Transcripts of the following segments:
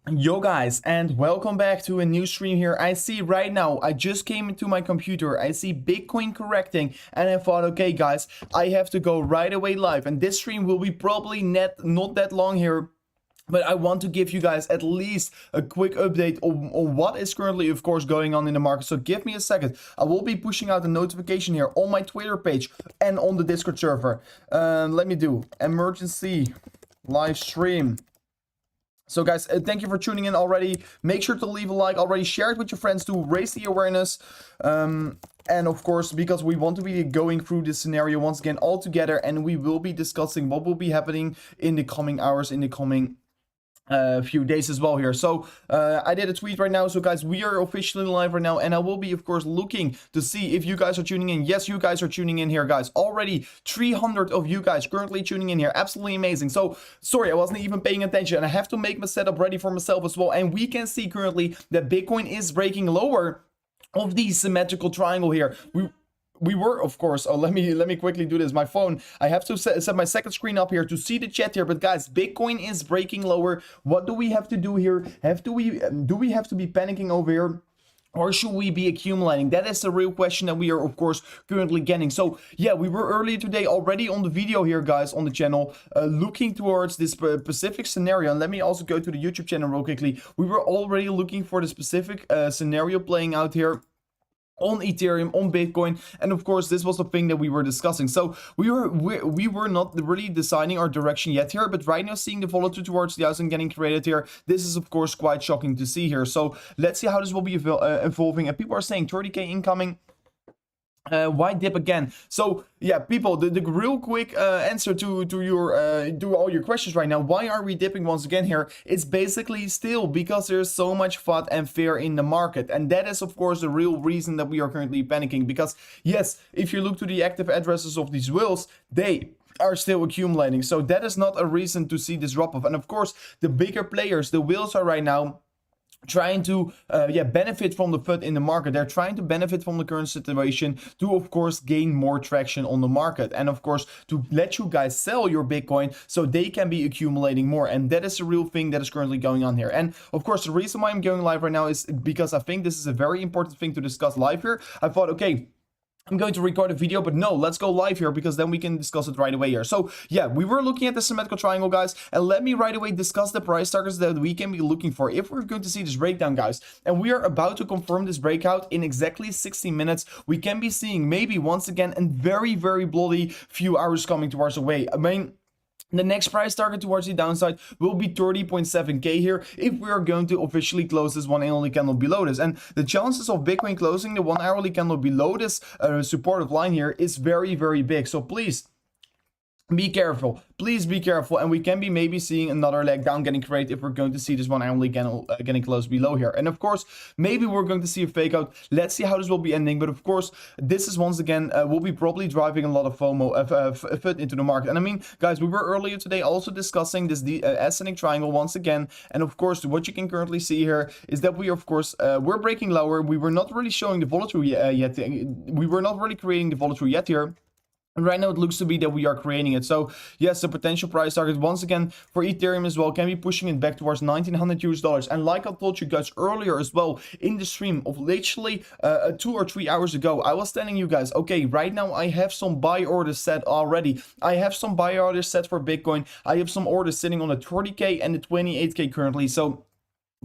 Yo guys, and welcome back to a new stream here. I see right now, I just came into my computer, I see Bitcoin correcting, and I thought, okay guys, I have to go right away live, and this stream will be probably not that long here. But I want to give you guys at least a quick update on what is currently, of course, going on in the market. So give me a second. I will be pushing out a notification here on my Twitter page and on the Discord server. Let me do emergency live stream. So guys, thank you for tuning in already. Make sure to leave a like already. Share it with your friends to raise the awareness. And of course, because we want to be going through this scenario once again all together. And we will be discussing what will be happening in the coming hours, in the coming few days as well here. So I did a tweet right now. So guys, we are officially live right now, and I will be of course looking to see if you guys are tuning in. Yes, you guys are tuning in here, guys. Already 300 of you guys currently tuning in here. Absolutely amazing. So sorry, I wasn't even paying attention, and I have to make my setup ready for myself as well. And we can see currently that Bitcoin is breaking lower of the symmetrical triangle here. We were, of course, let me quickly do this. My phone, I have to set my second screen up here to see the chat here. But guys, Bitcoin is breaking lower. What do we have to do here? Do we have to be panicking over here? Or should we be accumulating? That is the real question that we are, of course, currently getting. So, yeah, we were earlier today already on the video here, guys, on the channel, looking towards this specific scenario. And let me also go to the YouTube channel real quickly. We were already looking for the specific scenario playing out here on Ethereum, on Bitcoin, and of course this was the thing that we were discussing. So we were not really deciding our direction yet here, but right now seeing the volatility towards the house and getting created here, this is of course quite shocking to see here. So let's see how this will be evolving. And people are saying 30k incoming. Why dip again? So yeah, people, the real quick answer to all your questions right now. Why are we dipping once again here? It's basically still because there's so much FUD and fear in the market, and that is of course the real reason that we are currently panicking. Because yes, if you look to the active addresses of these whales, they are still accumulating. So that is not a reason to see this drop off. And of course, the bigger players, the whales, are right now trying to benefit from the FUD in the market. They're trying to benefit from the current situation to of course gain more traction on the market, and of course to let you guys sell your Bitcoin so they can be accumulating more. And that is the real thing that is currently going on here. And of course the reason why I'm going live right now is because I think this is a very important thing to discuss live here. I thought, okay, I'm going to record a video, but no, let's go live here because then we can discuss it right away here. So yeah, we were looking at the symmetrical triangle, guys, and let me right away discuss the price targets that we can be looking for if we're going to see this breakdown, guys. And we are about to confirm this breakout in exactly 60 minutes. We can be seeing maybe once again a very, very bloody few hours coming towards our way. I mean, the next price target towards the downside will be 30.7k here if we are going to officially close this 1 hourly candle below this. And the chances of Bitcoin closing the 1 hourly candle below this supportive line here is very, very big. So please be careful. Please be careful. And we can be maybe seeing another leg down getting created if we're going to see this 1 hourly candle getting close below here. And of course, maybe we're going to see a fake out. Let's see how this will be ending. But of course, this is once again will be probably driving a lot of FUD into the market. And I mean, guys, we were earlier today also discussing this ascending triangle once again. And of course, what you can currently see here is that we, of course, we're breaking lower. We were not really showing the volatility yet. We were not really creating the volatility yet here. And right now it looks to be that we are creating it. So yes, the potential price target once again for Ethereum as well can be pushing it back towards $1,900. And like I told you guys earlier as well in the stream of literally 2 or 3 hours ago, I was telling you guys, okay, right now I have some buy orders set already. I have some buy orders set for Bitcoin. I have some orders sitting on the 30k and the 28k currently. So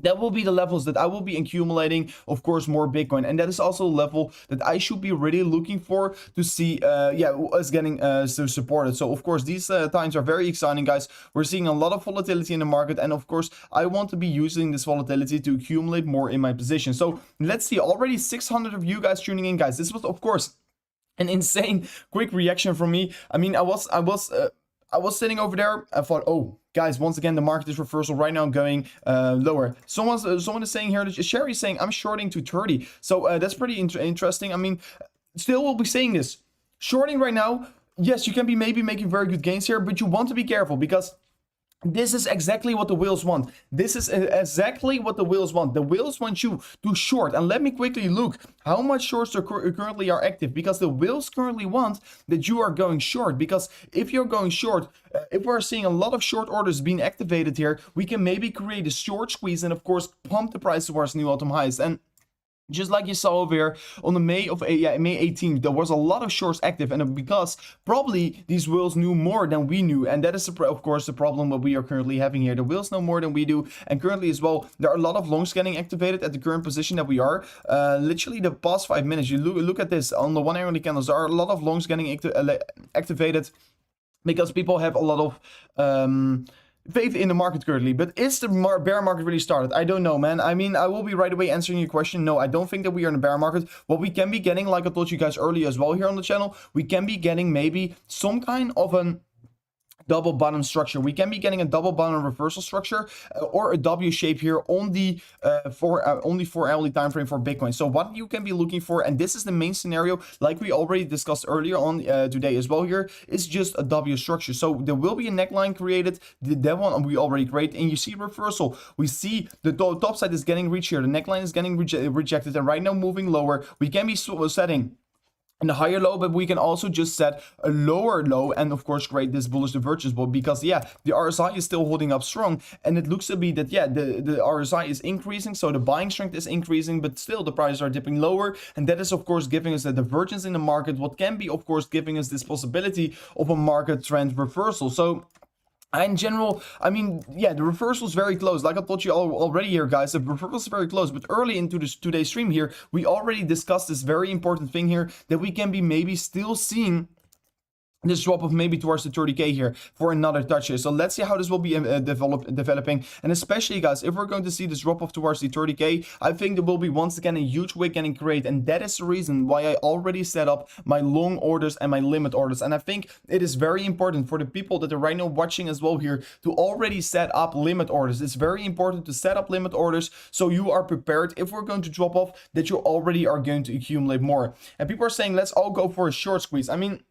that will be the levels that I will be accumulating, of course, more Bitcoin. And that is also a level that I should be really looking for to see, us getting supported. So, of course, these times are very exciting, guys. We're seeing a lot of volatility in the market. And, of course, I want to be using this volatility to accumulate more in my position. So, let's see. Already 600 of you guys tuning in, guys. This was, of course, an insane quick reaction from me. I mean, I was sitting over there. I thought, oh, guys, once again, the market is reversal right now going lower. Someone is saying here, that Sherry is saying, I'm shorting to 30. So that's pretty interesting. I mean, still will be saying this. Shorting right now, yes, you can be maybe making very good gains here, but you want to be careful because This is exactly what the whales want. This is exactly what the whales want. The whales want you to short. And let me quickly look how much shorts are currently are active, because the whales currently want that you are going short. Because if you're going short, if we're seeing a lot of short orders being activated here, we can maybe create a short squeeze and of course pump the price towards new all-time highs. And just like you saw over here on the May 18th, there was a lot of shorts active, and because probably these whales knew more than we knew, and that is of course the problem that we are currently having here. The whales know more than we do, and currently as well there are a lot of longs getting activated at the current position that we are. Literally the past 5 minutes, you look at this on the 1 hourly candles, there are a lot of longs getting activated because people have a lot of faith in the market currently. But is the bear market really started? I don't know, man. I mean, I will be right away answering your question. No, I don't think that we are in a bear market. What we can be getting, like I told you guys earlier as well here on the channel, we can be getting maybe some kind of an double bottom structure. We can be getting a double bottom reversal structure or a W shape here on the only 4 hourly time frame for Bitcoin. So what you can be looking for, and this is the main scenario, like we already discussed earlier on today as well here, is just a W structure. So there will be a neckline created. That one we already created, and you see reversal. We see the top side is getting reached here. The neckline is getting rejected, and right now moving lower. We can be setting and a higher low, but we can also just set a lower low and of course create this bullish divergence, but because yeah, the RSI is still holding up strong, and it looks to be that yeah, the RSI is increasing, so the buying strength is increasing, but still the prices are dipping lower, and that is of course giving us a divergence in the market, what can be of course giving us this possibility of a market trend reversal. So in general, I mean, yeah, the reversal is very close. Like I told you already here, guys, the reversal is very close. But early into today's stream here, we already discussed this very important thing here, that we can be maybe still seeing this drop of maybe towards the 30k here for another touch here. So let's see how this will be developing, and especially guys, if we're going to see this drop off towards the 30k, I think there will be once again a huge wick getting created, and that is the reason why I already set up my long orders and my limit orders. And I think it is very important for the people that are right now watching as well here to already set up limit orders. It's very important to set up limit orders so you are prepared if we're going to drop off, that you already are going to accumulate more. And people are saying let's all go for a short squeeze. I mean,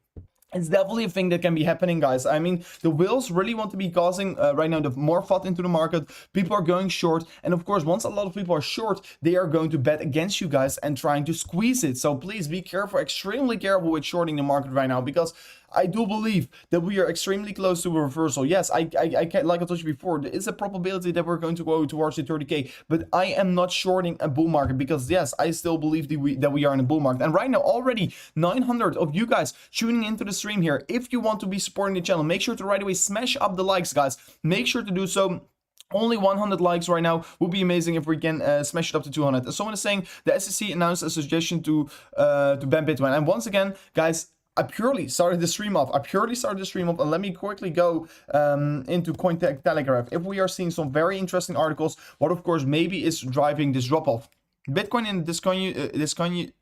it's definitely a thing that can be happening, guys. I mean, the whales really want to be causing right now the more FUD into the market. People are going short, and of course, once a lot of people are short, they are going to bet against you guys and trying to squeeze it. So please be careful, extremely careful with shorting the market right now, because I do believe that we are extremely close to a reversal. Yes, I can, like I told you before, there is a probability that we're going to go towards the 30k, but I am not shorting a bull market, because yes, I still believe that we are in a bull market. And right now, already 900 of you guys tuning into the stream here. If you want to be supporting the channel, make sure to right away smash up the likes, guys. Make sure to do so. Only 100 likes right now would be amazing if we can smash it up to 200. And someone is saying the SEC announced a suggestion to ban Bitcoin. And once again, guys, I purely started the stream off. And let me quickly go into Cointelegraph. If we are seeing some very interesting articles, what of course maybe is driving this drop off. Bitcoin in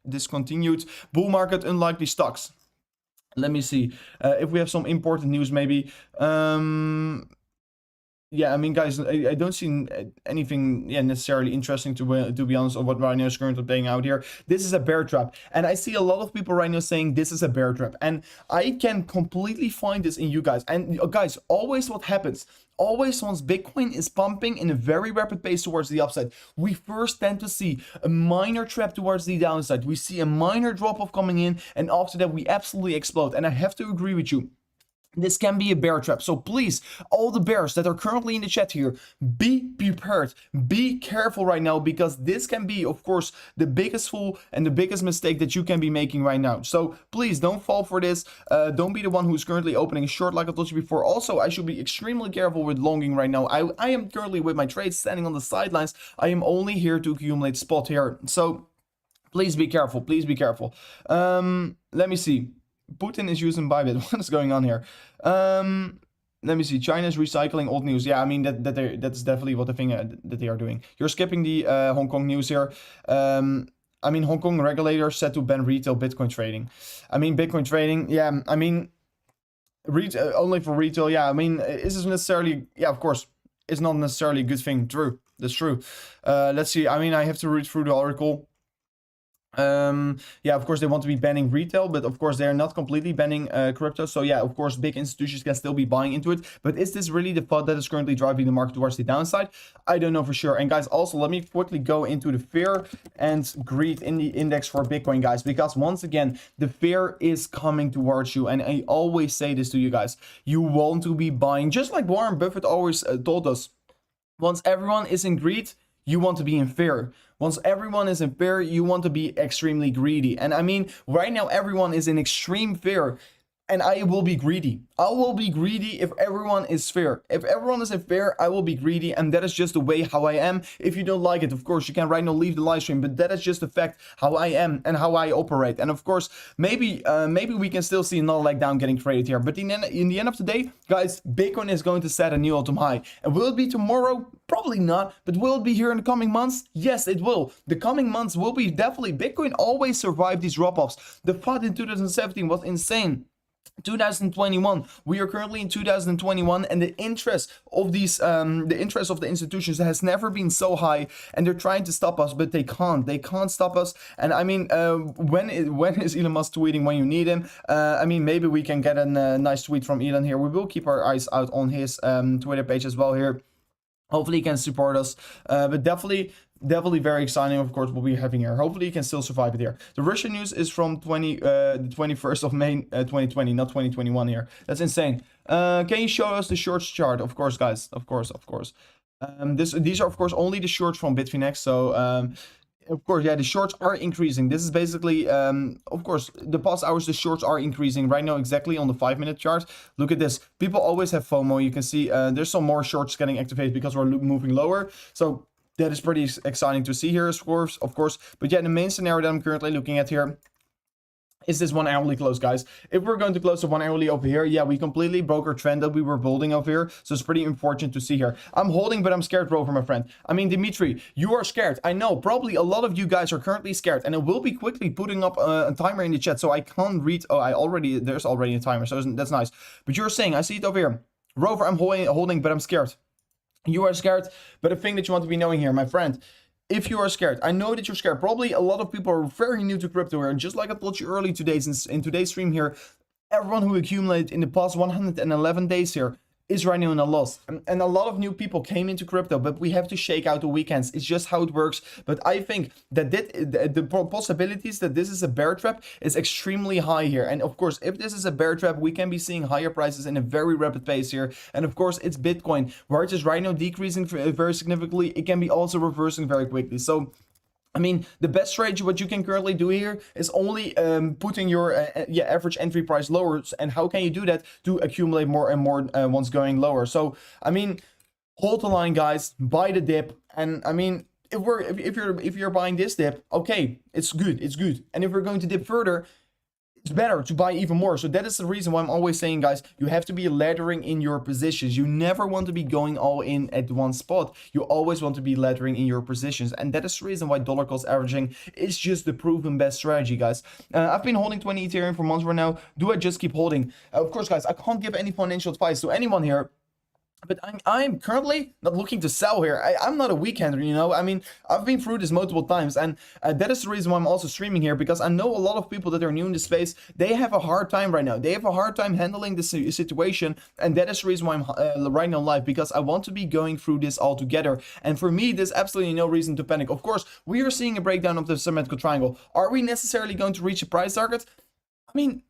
discontinued bull market, unlikely stocks. Let me see if we have some important news maybe. Yeah, I mean, guys, I don't see anything necessarily interesting to be honest on what right now is currently playing out here. This is a bear trap, and I see a lot of people right now saying this is a bear trap, and I can completely find this in you guys. And guys, always what happens, always once Bitcoin is pumping in a very rapid pace towards the upside, we first tend to see a minor trap towards the downside. We see a minor drop off coming in, and after that we absolutely explode. And I have to agree with you, this can be a bear trap. So please, all the bears that are currently in the chat here, be prepared, be careful right now, because this can be, of course, the biggest fool and the biggest mistake that you can be making right now. So please don't fall for this. Don't be the one who's currently opening a short, like I told you before. Also, I should be extremely careful with longing right now. I am currently with my trades standing on the sidelines. I am only here to accumulate spot here. So please be careful. Please be careful. Let me see. Putin is using Bybit. What is going on here? Let me see. China is recycling old news. Yeah, I mean that's definitely what the thing that they are doing. You're skipping the Hong Kong news here. I mean, Hong Kong regulators set to ban retail Bitcoin trading. I mean, Bitcoin trading. Yeah, I mean, only for retail. Yeah, I mean, is this necessarily? Yeah, of course, it's not necessarily a good thing. True, that's true. Let's see. I mean, I have to read through the article. Yeah, of course they want to be banning retail, but of course they're not completely banning crypto. So yeah, of course big institutions can still be buying into it, but is this really the thought that is currently driving the market towards the downside? I don't know for sure. And guys, also let me quickly go into the fear and greed in the index for Bitcoin, guys, because once again the fear is coming towards you, and I always say this to you guys: you want to be buying, just like Warren Buffett always told us. Once everyone is in greed, you want to be in fear. Once everyone is in fear, you want to be extremely greedy. And I mean, right now everyone is in extreme fear. And I will be greedy. I will be greedy if everyone is fair. If everyone is in fear, I will be greedy, and that is just the way how I am. If you don't like it, of course, you can right now leave the live stream, but that is just the fact how I am and how I operate. And of course, maybe we can still see another leg down getting created here. But in the end of the day, guys, Bitcoin is going to set a new all-time high. And will it be tomorrow? Probably not. But will it be here in the coming months? Yes, it will. The coming months will be definitely. Bitcoin always survived these drop-offs. The FUD in 2017 was insane. 2021, we are currently in 2021, and the interest of these the interest of the institutions has never been so high, and they're trying to stop us, but they can't stop us. And I mean, when is Elon Musk tweeting when you need him? I mean, maybe we can get a nice tweet from Elon here. We will keep our eyes out on his Twitter page as well here. Hopefully he can support us, but definitely very exciting, of course, what we're having here. Hopefully he can still survive it here. The Russian news is from the 21st of May 2020, not 2021 here. That's insane. Can you show us the shorts chart? Of course, guys, of course. These are of course only the shorts from Bitfinex, so of course, yeah, the shorts are increasing. This is basically, of course, the past hours, the shorts are increasing right now exactly on the 5-minute chart. Look at this. People always have FOMO. You can see there's some more shorts getting activated because we're moving lower. So that is pretty exciting to see here, of course. But yeah, the main scenario that I'm currently looking at here is this 1 hourly close, guys. If we're going to close the 1 hourly over here, yeah, we completely broke our trend that we were building over here. So it's pretty important to see here. I'm holding, but I'm scared, Rover, my friend. I mean, Dimitri, you are scared. I know, probably a lot of you guys are currently scared, and I will be quickly putting up a timer in the chat, so I can't read. Oh, there's already a timer, so that's nice. But you're saying, I see it over here. Rover, I'm holding, but I'm scared. You are scared, but the thing that you want to be knowing here, my friend, if you are scared, I know that you're scared. Probably a lot of people are very new to crypto here. And just like I told you early today, in today's stream here, everyone who accumulated in the past 111 days here is right now in a loss. And a lot of new people came into crypto, but we have to shake out the weekends. It's just how it works. But I think that the possibilities that this is a bear trap is extremely high here. And of course, if this is a bear trap, we can be seeing higher prices in a very rapid pace here. And of course, it's Bitcoin, where it is right now decreasing very significantly. It can be also reversing very quickly. So I mean, the best strategy what you can currently do here is only putting your average entry price lower. And how can you do that? To accumulate more and more once going lower. So I mean, hold the line, guys. Buy the dip. And I mean, if you're buying this dip, okay, it's good. And if we're going to dip further, it's better to buy even more. So that is the reason why I'm always saying, guys, you have to be laddering in your positions. You never want to be going all in at one spot. You always want to be laddering in your positions. And that is the reason why dollar cost averaging is just the proven best strategy, guys. I've been holding 20 Ethereum for months right now. Do I just keep holding? Of course, guys, I can't give any financial advice to anyone here. But I'm currently not looking to sell here. I'm not a weekender, you know. I mean, I've been through this multiple times, and that is the reason why I'm also streaming here, because I know a lot of people that are new in this space, they have a hard time right now. They have a hard time handling this situation, and that is the reason why I'm right now live, because I want to be going through this all together. And for me, there's absolutely no reason to panic. Of course, we are seeing a breakdown of the symmetrical triangle. Are we necessarily going to reach a price target? I mean,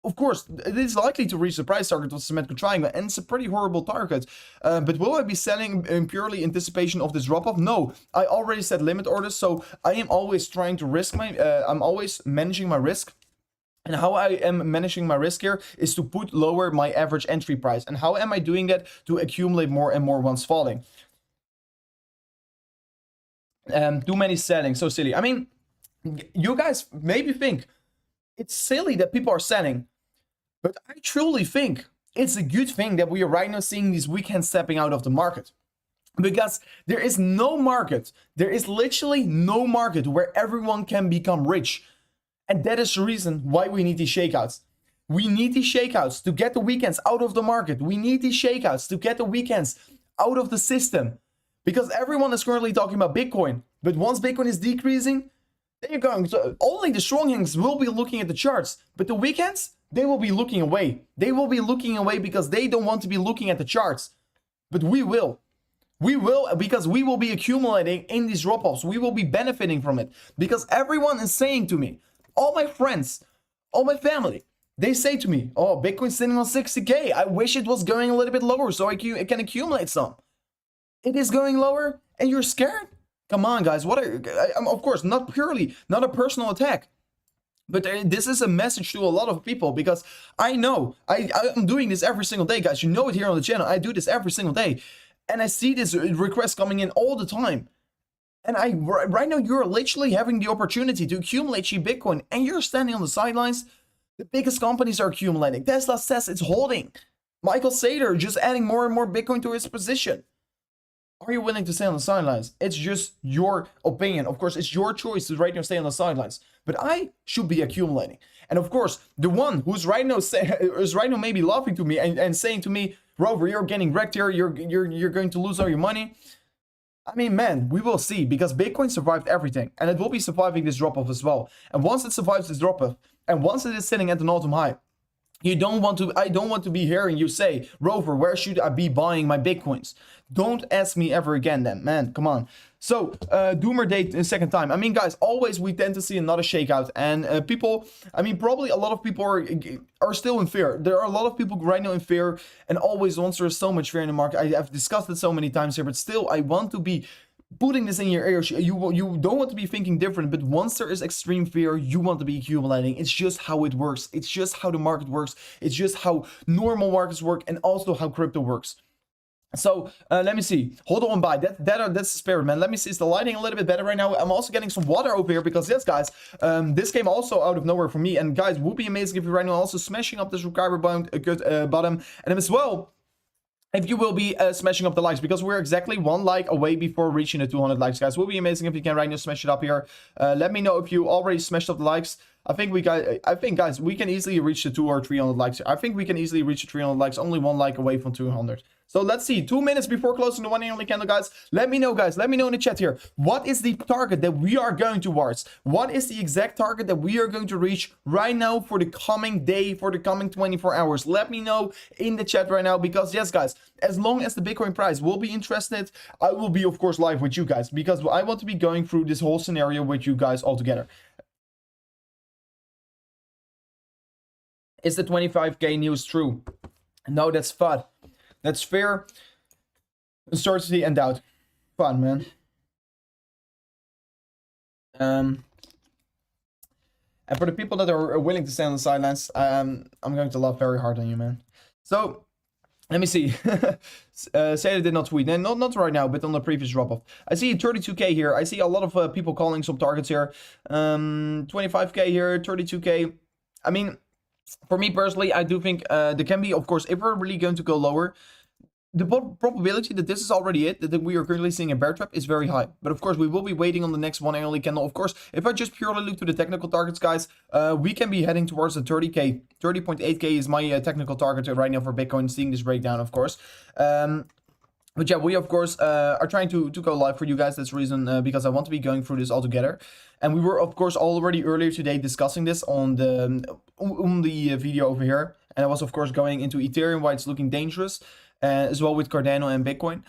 of course, it is likely to reach the price target of the symmetrical triangle, and it's a pretty horrible target. But will I be selling in purely anticipation of this drop-off? No, I already set limit orders, so I am always trying to risk I'm always managing my risk. And how I am managing my risk here is to lower my average entry price. And how am I doing that? To accumulate more and more once falling. Too many selling, so silly. I mean, you guys maybe think it's silly that people are selling, but I truly think it's a good thing that we are right now seeing these weekends stepping out of the market. Because there is no market, there is literally no market where everyone can become rich. And that is the reason why we need these shakeouts. We need these shakeouts to get the weekends out of the market. We need these shakeouts to get the weekends out of the system. Because everyone is currently talking about Bitcoin. But once Bitcoin is decreasing, There you go. So only the strong hands will be looking at the charts, but the weak hands, they will be looking away. They will be looking away because they don't want to be looking at the charts. But we will. We will, because we will be accumulating in these drop-offs. We will be benefiting from it. Because everyone is saying to me, all my friends, all my family, they say to me, oh, Bitcoin's sitting on 60K. I wish it was going a little bit lower so I can accumulate some. It is going lower and you're scared? Come on, guys. Of course, not a personal attack. But this is a message to a lot of people, because I know I'm doing this every single day, guys. You know it here on the channel. I do this every single day. And I see this request coming in all the time. And right now, you're literally having the opportunity to accumulate cheap Bitcoin, and you're standing on the sidelines. The biggest companies are accumulating. Tesla says it's holding. Michael Saylor just adding more and more Bitcoin to his position. Are you willing to stay on the sidelines? It's just your opinion. Of course, it's your choice to right now stay on the sidelines. But I should be accumulating. And of course, the one who's right now maybe laughing to me and saying to me, Rover, you're getting wrecked here. You're going to lose all your money. I mean, man, we will see, because Bitcoin survived everything, and it will be surviving this drop-off as well. And once it survives this drop-off, and once it is sitting at an all-time high, I don't want to be hearing you say, Rover, where should I be buying my Bitcoins? Don't ask me ever again then, man, come on. So, Doomer Day a second time. I mean, guys, always we tend to see another shakeout, and people, I mean, probably a lot of people are still in fear. There are a lot of people right now in fear, and always once there is so much fear in the market. I've discussed it so many times here, but still, I want to be putting this in your ears. You don't want to be thinking different, but once there is extreme fear, you want to be accumulating. It's just how it works. It's just how the market works. It's just how normal markets work, and also how crypto works. So let me see. Hold on, by that's the spirit, man. Let me see. Is the lighting a little bit better right now? I'm also getting some water over here, because yes, guys, this came also out of nowhere for me. And guys, it would be amazing if you right now also smashing up this subscriber button, and as well, if you will be smashing up the likes, because we're exactly 1 like away before reaching the 200 likes, guys. It will be amazing if you can right now smash it up here. Let me know if you already smashed up the likes. I think guys, we can easily reach the 200 or 300 likes. I think we can easily reach the 300 likes, only 1 like away from 200. So let's see, 2 minutes before closing the one and only candle, guys. Let me know, guys. Let me know in the chat here. What is the target that we are going towards? What is the exact target that we are going to reach right now for the coming day, for the coming 24 hours? Let me know in the chat right now, because yes, guys, as long as the Bitcoin price will be interested, I will be, of course, live with you guys, because I want to be going through this whole scenario with you guys all together. Is the 25K news true? No, that's FUD. That's fear, uncertainty, and doubt. Fun, man. And for the people that are willing to stay on the sidelines, I'm going to laugh very hard on you, man. So, let me see. Say I did not tweet. No, not right now, but on the previous drop-off. I see 32K here. I see a lot of people calling some targets here. 25K here, 32K. I mean, for me personally, I do think there can be, of course, if we're really going to go lower, the probability that this is already it, that we are currently seeing a bear trap, is very high. But of course, we will be waiting on the next one and only candle. Of course, if I just purely look to the technical targets, guys, we can be heading towards the 30K. 30.8K is my technical target right now for Bitcoin, seeing this breakdown, of course. But yeah, we of course are trying to go live for you guys. That's the reason, because I want to be going through this all together. And we were of course already earlier today discussing this on the video over here. And I was of course going into Ethereum, why it's looking dangerous, as well with Cardano and Bitcoin.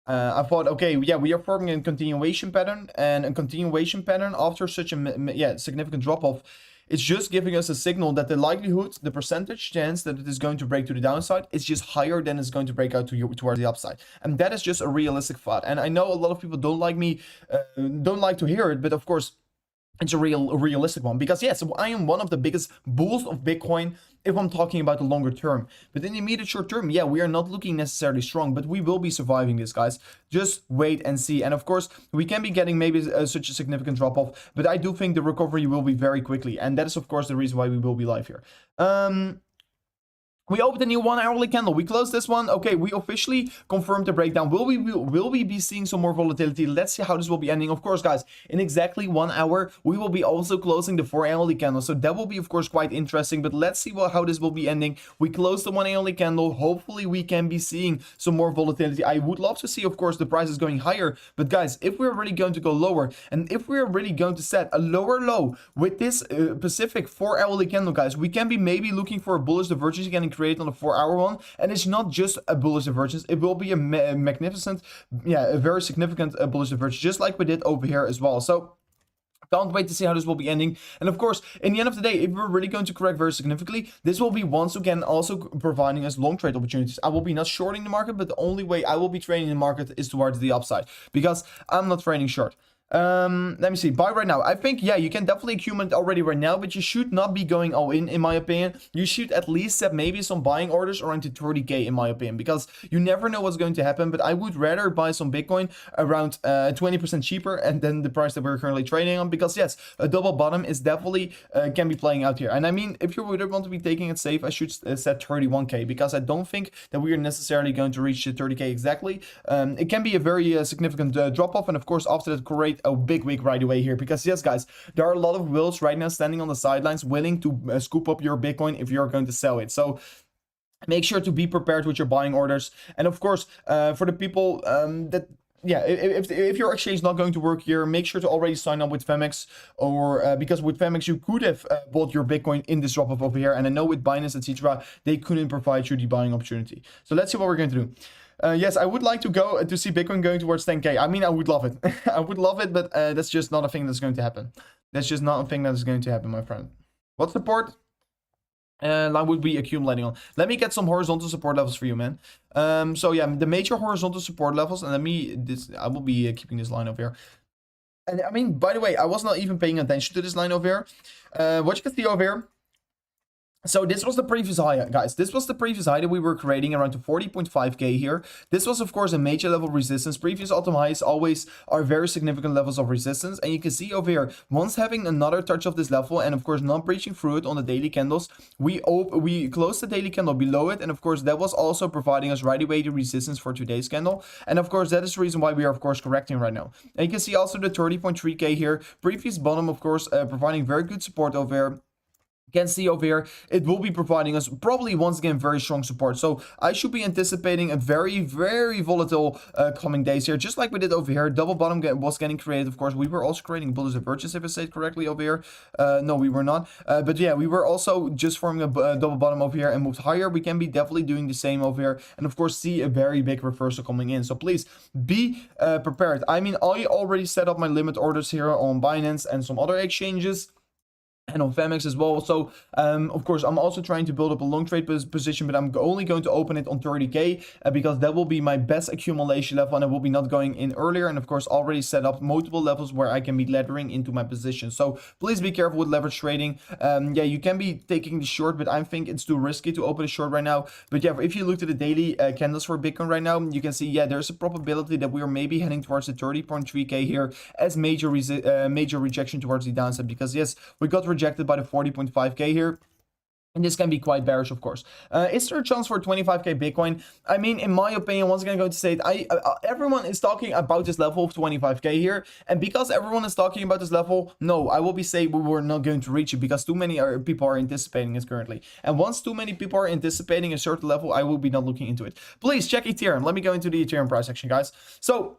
I thought, okay, yeah, we are forming a continuation pattern, and a continuation pattern after such a significant drop off. It's just giving us a signal that the likelihood, the percentage chance that it is going to break to the downside is just higher than it's going to break out towards the upside. And that is just a realistic thought. And I know a lot of people don't like to hear it, but of course, it's a realistic one, because yes, I am one of the biggest bulls of Bitcoin if I'm talking about the longer term. But in the immediate short term, yeah, we are not looking necessarily strong, but we will be surviving this, guys. Just wait and see. And of course, we can be getting maybe such a significant drop off, but I do think the recovery will be very quickly. And that is of course the reason why we will be live here. We opened a new 1 hourly candle. We closed this one. Okay, we officially confirmed the breakdown. Will we be seeing some more volatility? Let's see how this will be ending. Of course, guys, in exactly 1 hour, we will be also closing the 4 hourly candle. So that will be, of course, quite interesting. But let's see how this will be ending. We closed the 1 hourly candle. Hopefully, we can be seeing some more volatility. I would love to see, of course, the prices going higher. But guys, if we're really going to go lower, and if we're really going to set a lower low with this Pacific 4 hourly candle, guys, we can be maybe looking for a bullish divergence again and create on the 4-hour one. And it's not just a bullish divergence, it will be a magnificent, a very significant bullish divergence, just like we did over here as well. So can't wait to see how this will be ending. And of course, in the end of the day, if we're really going to correct very significantly, this will be once again also providing us long trade opportunities. I will be not shorting the market, but the only way I will be trading the market is towards the upside, because I'm not trading short. Let me see, buy right now. I think, yeah, you can definitely accumulate already right now, but you should not be going all in my opinion. You should at least set maybe some buying orders around to 30k in my opinion, because you never know what's going to happen. But I would rather buy some Bitcoin around 20% cheaper and then the price that we're currently trading on, because yes, a double bottom is definitely can be playing out here. And I mean, if you would want to be taking it safe, I should set 31k, because I don't think that we are necessarily going to reach the 30k exactly. It can be a very significant drop off, and of course after that create a big week right away here, because yes, guys, there are a lot of wills right now standing on the sidelines willing to scoop up your Bitcoin if you're going to sell it. So make sure to be prepared with your buying orders. And of course, for the people that if your exchange is not going to work here, make sure to already sign up with Femex, or because with Femex you could have bought your Bitcoin in this drop off over here. And I know with Binance, etc., they couldn't provide you the buying opportunity. So let's see what we're going to do. Yes, I would like to go to see Bitcoin going towards 10k. I mean, I would love it. I would love it, but that's just not a thing that's going to happen. That's just not a thing that is going to happen, my friend. What support? And I would be accumulating on. Let me get some horizontal support levels for you, man. So yeah, the major horizontal support levels, and I will be keeping this line over here. And I mean, by the way, I was not even paying attention to this line over here. What you can see over here. So this was the previous high, guys. This was the previous high that we were creating around to 40.5k here. This was, of course, a major level resistance. Previous all-time highs always are very significant levels of resistance. And you can see over here, once having another touch of this level, and of course not breaching through it on the daily candles, we closed the daily candle below it. And of course, that was also providing us right away the resistance for today's candle. And of course, that is the reason why we are, of course, correcting right now. And you can see also the 30.3k here. Previous bottom, of course, providing very good support over here. Can see over here, it will be providing us probably once again very strong support. So I should be anticipating a very volatile coming days here, just like we did over here. Double bottom was getting created. Of course, we were also creating bullish divergence, if I say it correctly, over here. No, we were not, but yeah, we were also just forming a double bottom over here and moved higher. We can be definitely doing the same over here, and of course see a very big reversal coming in. So please be prepared. I mean, I already set up my limit orders here on Binance and some other exchanges, and on Femex as well. So of course, I'm also trying to build up a long trade position, but I'm only going to open it on 30k because that will be my best accumulation level, and I will be not going in earlier. And of course, already set up multiple levels where I can be laddering into my position. So please be careful with leverage trading. Yeah, you can be taking the short, but I think it's too risky to open a short right now. But yeah, if you look at the daily candles for Bitcoin right now, you can see, yeah, there's a probability that we are maybe heading towards the 30.3k here as major rejection towards the downside, because yes, we got rejected by the 40.5k here. And this can be quite bearish, of course. Is there a chance for 25k Bitcoin? I mean, in my opinion, once again, I'm going to say it, everyone is talking about this level of 25k here. And because everyone is talking about this level, no, I will be saying we were not going to reach it because too many people are anticipating it currently. And once too many people are anticipating a certain level, I will be not looking into it. Please check Ethereum. Let me go into the Ethereum price action, guys. So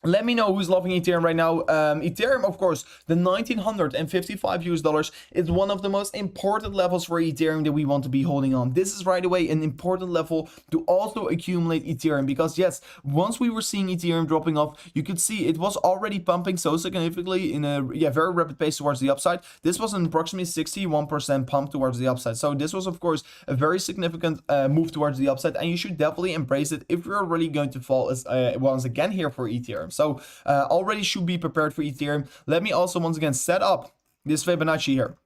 let me know who's loving Ethereum right now. Ethereum, of course, the $1,955 is one of the most important levels for Ethereum that we want to be holding on. This is right away an important level to also accumulate Ethereum, because yes, once we were seeing Ethereum dropping off, you could see it was already pumping so significantly in a very rapid pace towards the upside. This was an approximately 61% pump towards the upside. So this was, of course, a very significant move towards the upside, and you should definitely embrace it if you're really going to fall once again here for Ethereum. So already should be prepared for Ethereum. Let me also once again set up this Fibonacci here.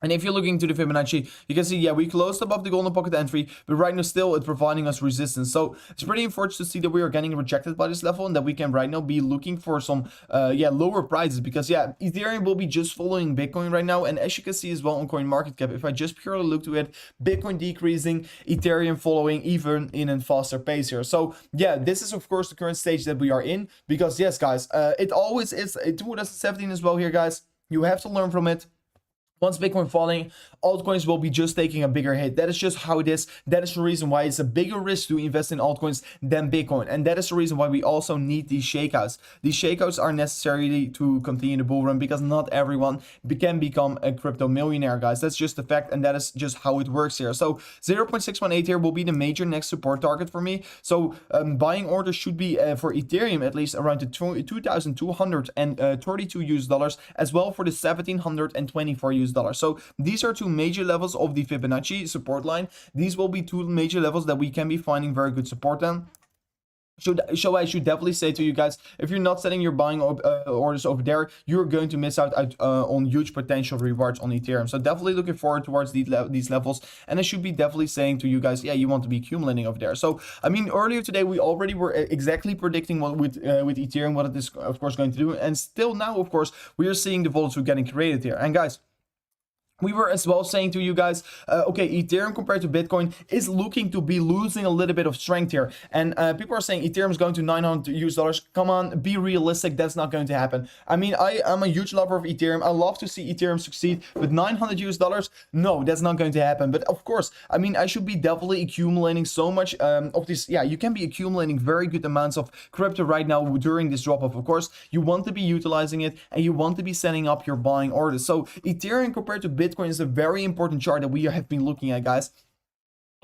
And if you're looking to the Fibonacci, you can see, yeah, we closed above the golden pocket entry, but right now still it's providing us resistance. So it's pretty unfortunate to see that we are getting rejected by this level and that we can right now be looking for some, lower prices, because, yeah, Ethereum will be just following Bitcoin right now. And as you can see as well on CoinMarketCap, if I just purely look to it, Bitcoin decreasing, Ethereum following even in a faster pace here. So, yeah, this is, of course, the current stage that we are in, because, yes, guys, it always is 2017 as well here, guys. You have to learn from it. Once Bitcoin falling, altcoins will be just taking a bigger hit. That is just how it is. That is the reason why it's a bigger risk to invest in altcoins than Bitcoin. And that is the reason why we also need these shakeouts. These shakeouts are necessary to continue the bull run, because not everyone can become a crypto millionaire, guys. That's just the fact, and that is just how it works here. So 0.618 here will be the major next support target for me. So buying orders should be for Ethereum at least around the $2,232 as well for the $1,724 dollars. So these are two major levels of the Fibonacci support line. These will be two major levels that we can be finding very good support on. So I should definitely say to you guys, if you're not setting your buying orders over there, you're going to miss out on huge potential rewards on Ethereum. So definitely looking forward towards these levels. And I should be definitely saying to you guys, yeah, you want to be accumulating over there. So, I mean, earlier today, we already were exactly predicting what with Ethereum, what it is, of course, going to do. And still now, of course, we are seeing the volatility getting created here. And guys, we were as well saying to you guys, okay, Ethereum compared to Bitcoin is looking to be losing a little bit of strength here. And people are saying Ethereum is going to $900. Come on, be realistic. That's not going to happen. I mean, I am a huge lover of Ethereum. I love to see Ethereum succeed, but $900, no, that's not going to happen. But of course, I mean, I should be definitely accumulating so much of this. Yeah, you can be accumulating very good amounts of crypto right now during this drop off. Of course, you want to be utilizing it and you want to be setting up your buying orders. So Ethereum compared to Bitcoin is a very important chart that we have been looking at, guys.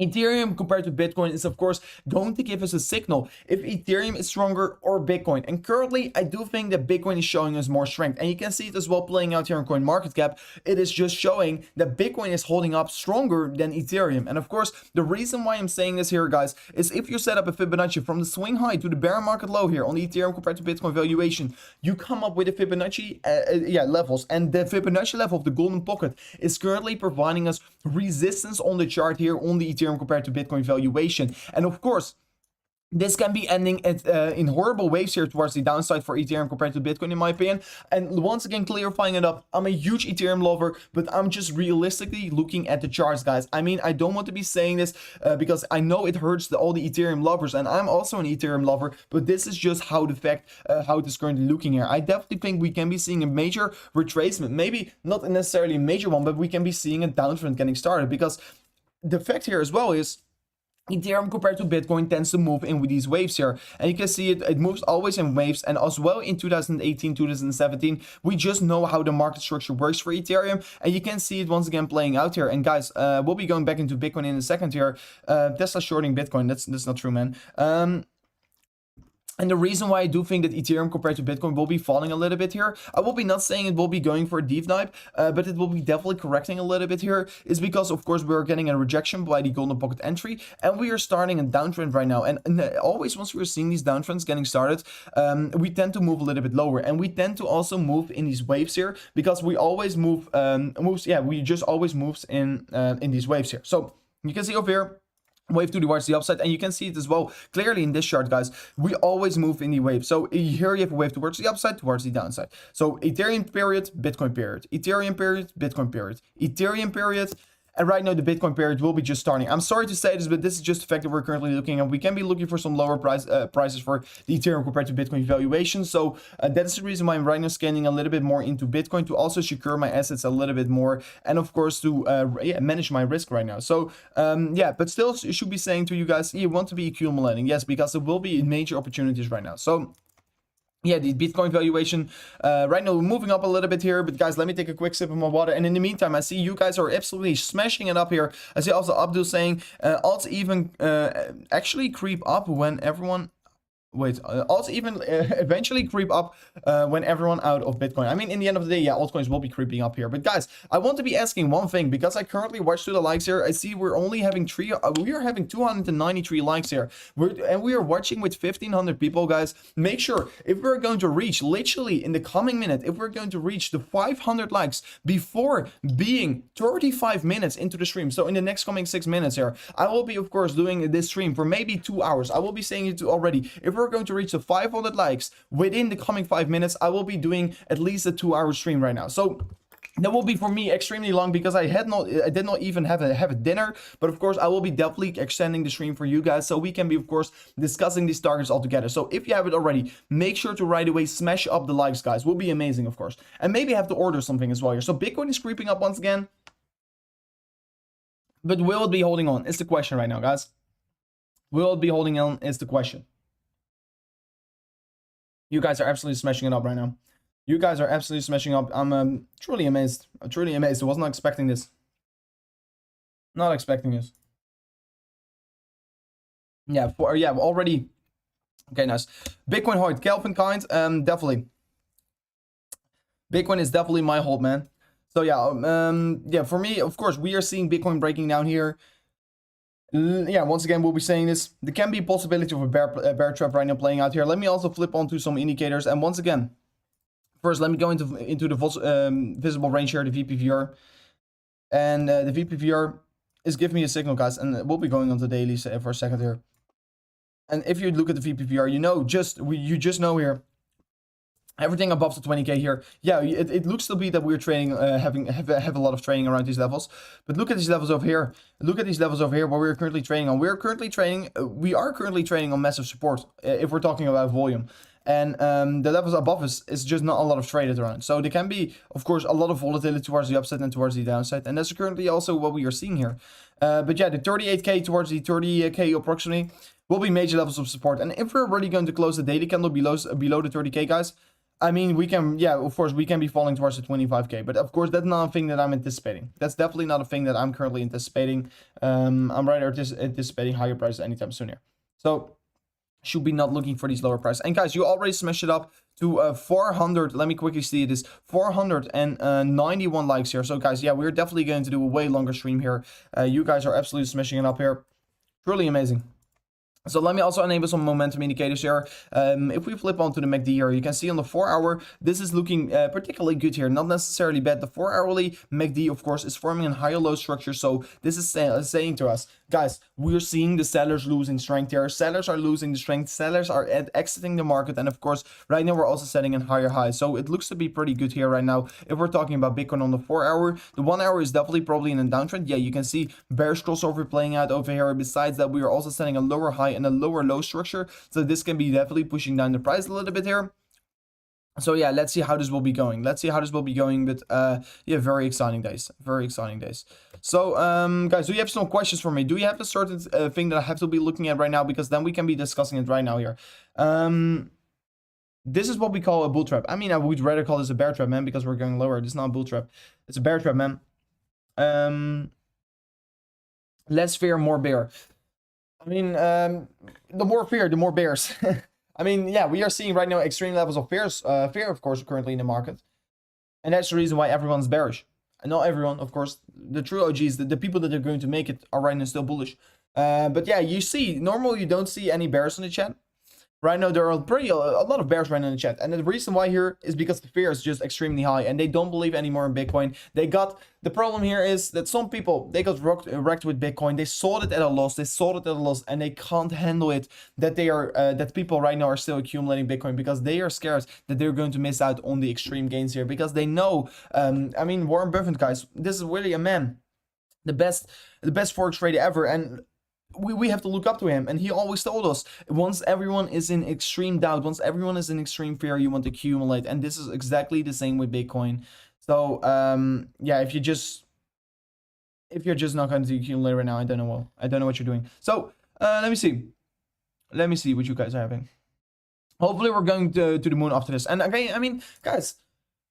Ethereum compared to Bitcoin is, of course, going to give us a signal if Ethereum is stronger or Bitcoin. And currently, I do think that Bitcoin is showing us more strength. And you can see it as well playing out here on CoinMarketCap. It is just showing that Bitcoin is holding up stronger than Ethereum. And of course, the reason why I'm saying this here, guys, is if you set up a Fibonacci from the swing high to the bear market low here on Ethereum compared to Bitcoin valuation, you come up with the Fibonacci levels. And the Fibonacci level of the golden pocket is currently providing us resistance on the chart here on the Ethereum compared to Bitcoin valuation. And of course, this can be ending in horrible waves here towards the downside for Ethereum compared to Bitcoin, in my opinion. And once again, clarifying it up, I'm a huge Ethereum lover, but I'm just realistically looking at the charts, guys. I mean, I don't want to be saying this because I know it hurts all the Ethereum lovers, and I'm also an Ethereum lover, but this is just how the fact, how it is currently looking here. I definitely think we can be seeing a major retracement, maybe not necessarily a major one, but we can be seeing a downtrend getting started, because the fact here as well is Ethereum compared to Bitcoin tends to move in with these waves here. And you can see it moves always in waves. And as well in 2018, 2017, we just know how the market structure works for Ethereum. And you can see it once again playing out here. And guys, we'll be going back into Bitcoin in a second here. Tesla shorting Bitcoin. That's not true, man. And the reason why I do think that Ethereum compared to Bitcoin will be falling a little bit here, I will be not saying it will be going for a deep dive, but it will be definitely correcting a little bit here, is because, of course, we're getting a rejection by the golden pocket entry, and we are starting a downtrend right now. And always once we're seeing these downtrends getting started, we tend to move a little bit lower, and we tend to also move in these waves here, because we always move, we just always moves in these waves here. So you can see over here, wave towards the upside, and you can see it as well clearly in this chart, guys. We always move in the wave. So here you have a wave towards the upside, towards the downside. So Ethereum period, Bitcoin period, Ethereum period, Bitcoin period, Ethereum period. And right now, the Bitcoin period will be just starting. I'm sorry to say this, but this is just the fact that we're currently looking at. We can be looking for some lower prices for the Ethereum compared to Bitcoin valuation. So that is the reason why I'm right now scanning a little bit more into Bitcoin to also secure my assets a little bit more. And of course, to manage my risk right now. So but still, you should be saying to you guys, you want to be accumulating. Yes, because there will be major opportunities right now. So yeah, the Bitcoin valuation right now we're moving up a little bit here, but guys, let me take a quick sip of my water. And in the meantime, I see you guys are absolutely smashing it up here. I see also Abdul saying alts even actually creep up when everyone wait, also even eventually creep up when everyone out of Bitcoin. I mean, in the end of the day, yeah, altcoins will be creeping up here. But guys, I want to be asking one thing, because I currently watch through the likes here. I see we're only having we are having 293 likes here. We are watching with 1,500 people, guys. Make sure, if we're going to reach, literally in the coming minute, if we're going to reach the 500 likes before being 35 minutes into the stream, so in the next coming 6 minutes here, I will be, of course, doing this stream for maybe 2 hours. I will be saying it already. If we're going to reach the 500 likes within the coming 5 minutes, I will be doing at least a 2-hour stream right now. So that will be for me extremely long, because I did not even have a dinner. But of course, I will be definitely extending the stream for you guys, so we can be, of course, discussing these targets all together. So if you have it already, make sure to right away smash up the likes, guys. Will be amazing, of course. And maybe have to order something as well here. So Bitcoin is creeping up once again, but will it be holding on? Is the question right now, guys. Will it be holding on is the question. You guys are absolutely smashing it up right now. You guys are absolutely smashing up. I'm truly amazed. I'm truly amazed. I was not expecting this. Not expecting this. Yeah, already. Okay, nice. Bitcoin hold. Kelvin Kind, definitely. Bitcoin is definitely my hold, man. So yeah, for me, of course, we are seeing Bitcoin breaking down here. Yeah, once again, we'll be saying this. There can be a possibility of a bear trap right now playing out here. Let me also flip onto some indicators. And once again, first, let me go into the visible range here, the VPVR. And the VPVR is giving me a signal, guys. And we'll be going on to dailies for a second here. And if you look at the VPVR, you just know here, everything above the 20k here, yeah, it looks to be that we're trading, have a lot of trading around these levels. But look at these levels over here. Look at these levels over here, what we're currently trading on. We are currently trading on massive support, if we're talking about volume. And the levels above us is just not a lot of traded around. So there can be, of course, a lot of volatility towards the upside and towards the downside. And that's currently also what we are seeing here. But yeah, the 38k towards the 30k approximately will be major levels of support. And if we're already going to close the daily candle below the 30k, guys, I mean, we can, yeah, of course, we can be falling towards the 25k. But of course, that's not a thing that I'm anticipating. That's definitely not a thing that I'm currently anticipating. I'm rather anticipating higher prices anytime soon here. So should be not looking for these lower prices. And guys, you already smashed it up to 400. Let me quickly see it is 491 likes here. So guys, yeah, we're definitely going to do a way longer stream here. You guys are absolutely smashing it up here. Truly amazing. So let me also enable some momentum indicators here. If we flip onto the MACD here, you can see on the 4-hour, this is looking particularly good here. Not necessarily bad. The 4-hourly MACD, of course, is forming a higher low structure. So this is saying to us, guys, we're seeing the sellers losing strength here. Sellers are losing the strength. Sellers are exiting the market. And of course, right now we're also setting in higher highs. So it looks to be pretty good here right now. If we're talking about Bitcoin on the 4-hour, the 1-hour is definitely probably in a downtrend. Yeah, you can see bearish crossover playing out over here. Besides that, we are also setting a lower high and a lower low structure, so this can be definitely pushing down the price a little bit here. So yeah, let's see how this will be going. But yeah, very exciting days. So guys, do you have some questions for me? Do you have a certain thing that I have to be looking at right now? Because then we can be discussing it right now here. This is what we call a bull trap. I mean, I would rather call this a bear trap, man, because we're going lower. This is not a bull trap, it's a bear trap, man. Less fear, more bear. I mean, the more fear, the more bears. I mean, yeah, we are seeing right now extreme levels of fear, of course, currently in the market. And that's the reason why everyone's bearish. And not everyone, of course. The true OGs, the people that are going to make it are right now still bullish. But yeah, you see, normally you don't see any bears in the chat. Right now, there are a lot of bears right now in the chat. And the reason why here is because the fear is just extremely high. And they don't believe anymore in Bitcoin. The problem here is that some people, they got wrecked with Bitcoin. They sold it at a loss. And they can't handle it that that people right now are still accumulating Bitcoin, because they are scared that they're going to miss out on the extreme gains here. Because they know, I mean, Warren Buffett, guys, this is really a man. The best forex trader ever. And we have to look up to him, and he always told us, once everyone is in extreme doubt, once everyone is in extreme fear, you want to accumulate. And this is exactly the same with Bitcoin. So yeah, if you're just not going to accumulate right now, I don't know what you're doing. So let me see what you guys are having. Hopefully we're going to the moon after this. And again, I mean, guys,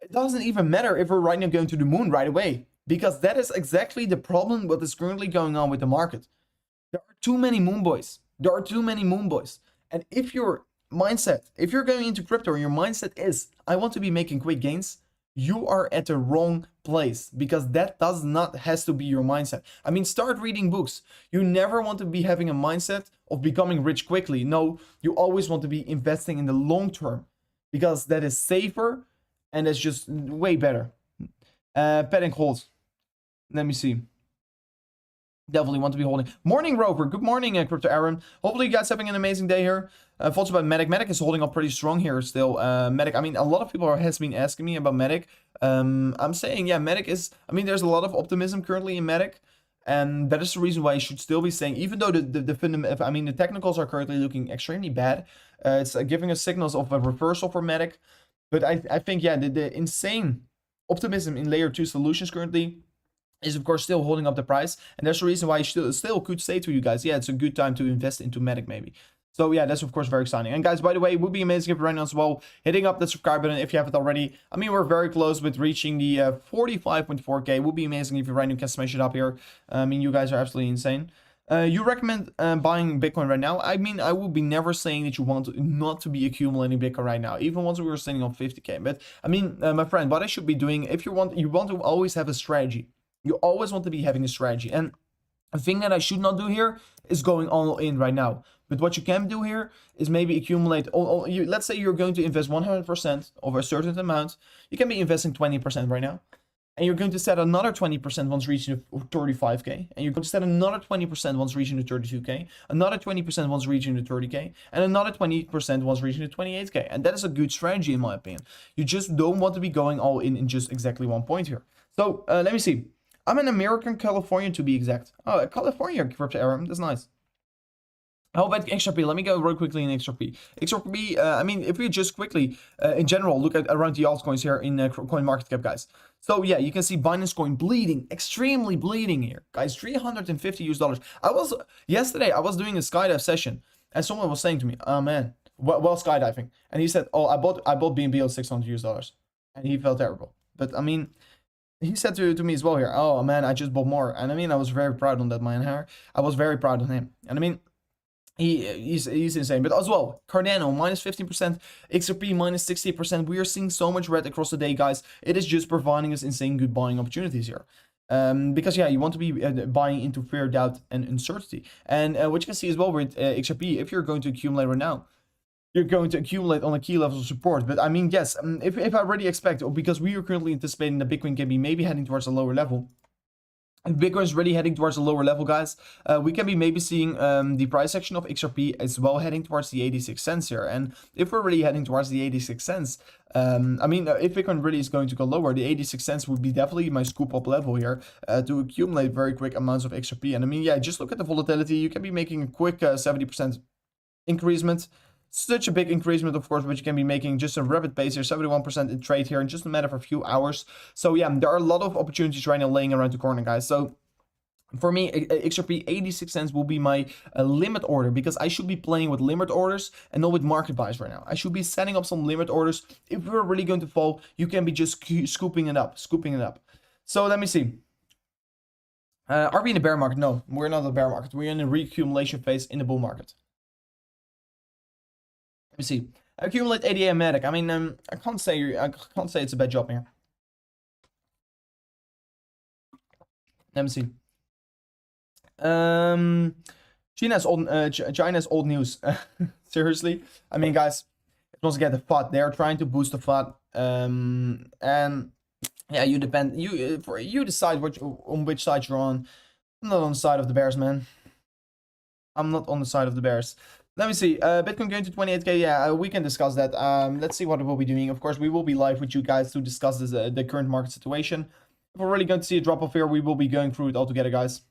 it doesn't even matter if we're right now going to the moon right away, because that is exactly the problem what is currently going on with the market. There are too many moon boys. And if you're mindset, if you're going into crypto and your mindset is, I want to be making quick gains, you are at the wrong place, because that does not has to be your mindset. I mean, start reading books. You never want to be having a mindset of becoming rich quickly. No, you always want to be investing in the long term, because that is safer and that's just way better. Pet and hold. Let me see. Definitely want to be holding. Morning, Rover. Good morning, Crypto Aaron. Hopefully you guys having an amazing day here. Thoughts about Medic. Medic is holding up pretty strong here still. Medic, I mean, a lot of people has been asking me about Medic. I'm saying, yeah, Medic is, I mean, there's a lot of optimism currently in Medic. And that is the reason why I should still be saying, even though the technicals are currently looking extremely bad, it's giving us signals of a reversal for Medic. But I think, yeah, the insane optimism in layer 2 solutions currently is of course still holding up the price, and that's the reason why I still could say to you guys, yeah, it's a good time to invest into Medic maybe. So yeah, that's of course very exciting. And guys, by the way, it would be amazing if you're right now as well hitting up the subscribe button if you haven't already. I mean, we're very close with reaching the 45.4k. It would be amazing if you right now can smash it up here. I mean, you guys are absolutely insane. You recommend buying Bitcoin right now? I mean, I will be never saying that you want not to be accumulating Bitcoin right now, even once we were standing on 50k. But I mean, my friend, what I should be doing, if you want to always have a strategy. You always want to be having a strategy. And the thing that I should not do here is going all in right now. But what you can do here is maybe accumulate. Let's say you're going to invest 100% of a certain amount. You can be investing 20% right now. And you're going to set another 20% once reaching 35k. And you're going to set another 20% once reaching the 32k. Another 20% once reaching the 30k. And another 20% once reaching the 28k. And that is a good strategy in my opinion. You just don't want to be going all in just exactly one point here. So let me see. I'm an American Californian to be exact. Oh, California Crypto Aaron, that's nice. How about XRP? Let me go real quickly in XRP. XRP, I mean, if we just quickly, in general, look at around the altcoins here in CoinMarketCap, guys. So yeah, you can see Binance Coin bleeding, extremely bleeding here, guys. $350. Yesterday I was doing a skydive session, and someone was saying to me, "Oh man, well skydiving," and he said, "Oh, I bought BNB at $600," and he felt terrible. But I mean, he said to me as well here, "Oh man, I just bought more." And I mean, I was very proud on that man here. I was very proud of him. And I mean, he's insane. But as well, Cardano minus 15%, XRP minus 60%. We are seeing so much red across the day, guys. It is just providing us insane good buying opportunities here. Because yeah, you want to be buying into fear, doubt, and uncertainty. And what you can see as well with XRP, if you're going to accumulate right now, you're going to accumulate on a key level of support. But I mean, yes, if I already expect, because we are currently anticipating that Bitcoin can be maybe heading towards a lower level. If Bitcoin is really heading towards a lower level, guys, we can be maybe seeing the price action of XRP as well heading towards the 86 cents here. And if we're really heading towards the 86 cents, I mean, if Bitcoin really is going to go lower, the 86 cents would be definitely my scoop up level here to accumulate very quick amounts of XRP. And I mean, yeah, just look at the volatility. You can be making a quick 70% increasement. Such a big increasement, of course, but you can be making just a rapid pace here, 71% in trade here in just a matter of a few hours. So yeah, there are a lot of opportunities right now laying around the corner, guys. So for me, XRP 86 cents will be my limit order, because I should be playing with limit orders and not with market buys right now. I should be setting up some limit orders. If we're really going to fall, you can be just scooping it up. So let me see. Are we in a bear market? No, we're not in a bear market. We're in a reaccumulation phase in the bull market. Let me see. Accumulate ADA and Medic. I mean, I can't say it's a bad job here. Let me see. China's old news. Seriously, I mean, guys, once again, the FUD. They are trying to boost the FUD. And yeah, you decide on which side you're on. I'm not on the side of the bears, man. I'm not on the side of the bears. Let me see. Bitcoin going to 28k. Yeah, we can discuss that. Let's see what we'll be doing. Of course, we will be live with you guys to discuss this, the current market situation. If we're really going to see a drop off here, we will be going through it all together, guys.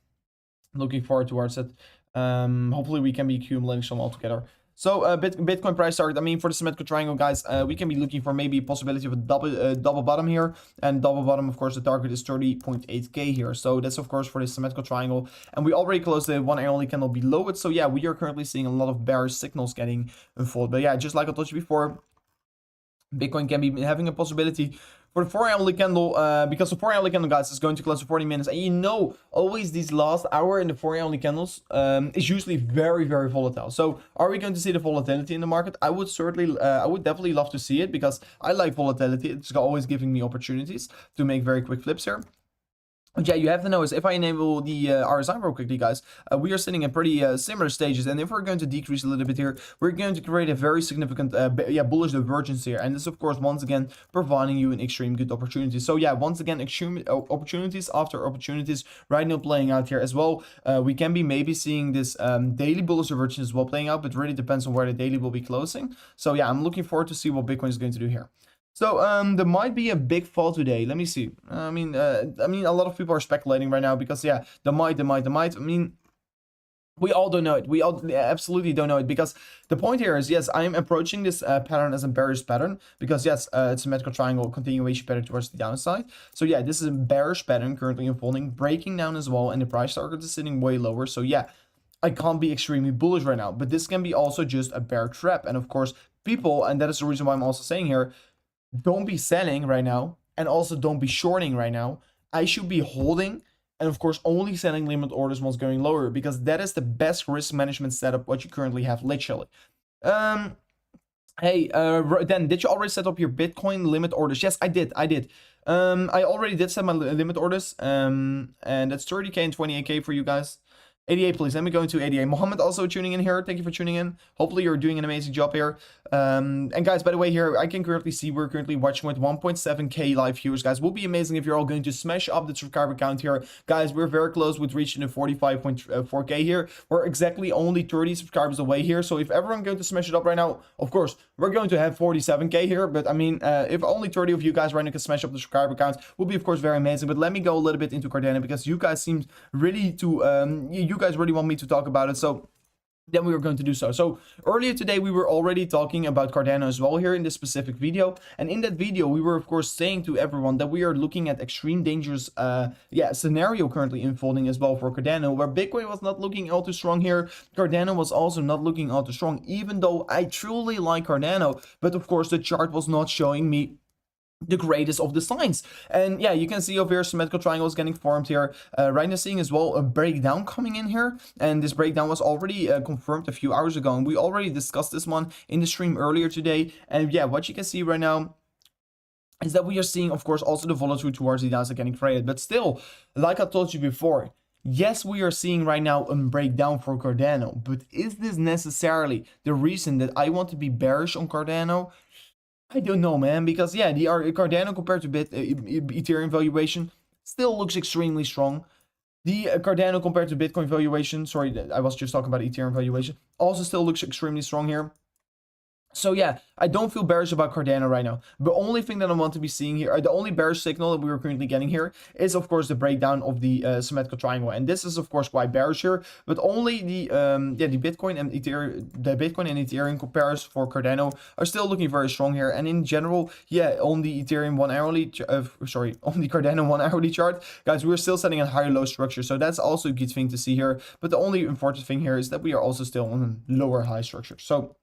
Looking forward towards it. Hopefully, we can be accumulating some all together. So Bitcoin price target, I mean, for the symmetrical triangle, guys, we can be looking for maybe a possibility of a double bottom here. And double bottom, of course, the target is 30.8k here. So that's, of course, for the symmetrical triangle. And we already closed the one hourly candle below it. So yeah, we are currently seeing a lot of bearish signals getting unfolded. But yeah, just like I told you before, Bitcoin can be having a possibility for the 4-hourly candle, because the 4-hourly candle, guys, is going to close for 40 minutes. And you know, always these last hour in the 4-hourly candles is usually very, very volatile. So are we going to see the volatility in the market? I would certainly, I would definitely love to see it, because I like volatility. It's always giving me opportunities to make very quick flips here. But yeah, you have to know is if I enable the RSI real quickly, guys, we are sitting in pretty similar stages. And if we're going to decrease a little bit here, we're going to create a very significant bullish divergence here. And this, of course, once again, providing you an extreme good opportunity. So yeah, once again, extreme opportunities after opportunities right now playing out here as well. We can be maybe seeing this daily bullish divergence as well playing out, but really depends on where the daily will be closing. So yeah, I'm looking forward to see what Bitcoin is going to do here. So there might be a big fall today. Let me see. I mean, a lot of people are speculating right now because yeah, there might. I mean, we all don't know it. We all absolutely don't know it, because the point here is, yes, I am approaching this pattern as a bearish pattern, because yes, it's a symmetrical triangle continuation pattern towards the downside. So yeah, this is a bearish pattern currently unfolding, breaking down as well, and the price target is sitting way lower. So yeah, I can't be extremely bullish right now, but this can be also just a bear trap. And of course, people, and that is the reason why I'm also saying here, don't be selling right now, and also don't be shorting right now. I should be holding, and of course only selling limit orders once going lower, because that is the best risk management setup what you currently have, literally. Hey, Dan, did you already set up your Bitcoin limit orders? Yes, I did. I already did set my limit orders, and that's 30k and 28k for you guys. 88, please. Let me go into 88. Mohammed also tuning in here. Thank you for tuning in. Hopefully you're doing an amazing job here. And guys, by the way, here I can currently see we're currently watching with 1.7k live viewers. Guys, will be amazing if you're all going to smash up the subscriber count here. Guys, we're very close with reaching the 45.4k here. We're exactly only 30 subscribers away here. So if everyone going to smash it up right now, of course, we're going to have 47k here. But I mean, if only 30 of you guys right now can smash up the subscriber count, will be of course very amazing. But let me go a little bit into Cardano, because you guys seem really to you guys really want me to talk about it, so then we were going to do so. So earlier today we were already talking about Cardano as well here in this specific video, and in that video we were of course saying to everyone that we are looking at extreme dangerous scenario currently unfolding as well for Cardano, where Bitcoin was not looking all too strong here. Cardano was also not looking all too strong, even though I truly like Cardano, but of course the chart was not showing me the greatest of the signs. And yeah, you can see over here symmetrical triangles getting formed here. Right now seeing as well a breakdown coming in here, and this breakdown was already confirmed a few hours ago, and we already discussed this one in the stream earlier today. And yeah, what you can see right now is that we are seeing, of course, also the volatility towards the downside getting created. But still, like I told you before, yes, we are seeing right now a breakdown for Cardano, but is this necessarily the reason that I want to be bearish on Cardano? I don't know, man, because yeah, the Cardano compared to Ethereum valuation still looks extremely strong. The Cardano compared to Bitcoin valuation, sorry, I was just talking about Ethereum valuation, also still looks extremely strong here. So yeah, I don't feel bearish about Cardano right now. The only thing that I want to be seeing here, the only bearish signal that we are currently getting here is of course the breakdown of the symmetrical triangle, and this is of course quite bearish here. But only the Bitcoin and Ethereum compares for Cardano are still looking very strong here. And in general, yeah, on the Ethereum on the Cardano 1 hourly chart, guys, we're still setting a higher low structure, so that's also a good thing to see here. But the only important thing here is that we are also still on a lower high structure. So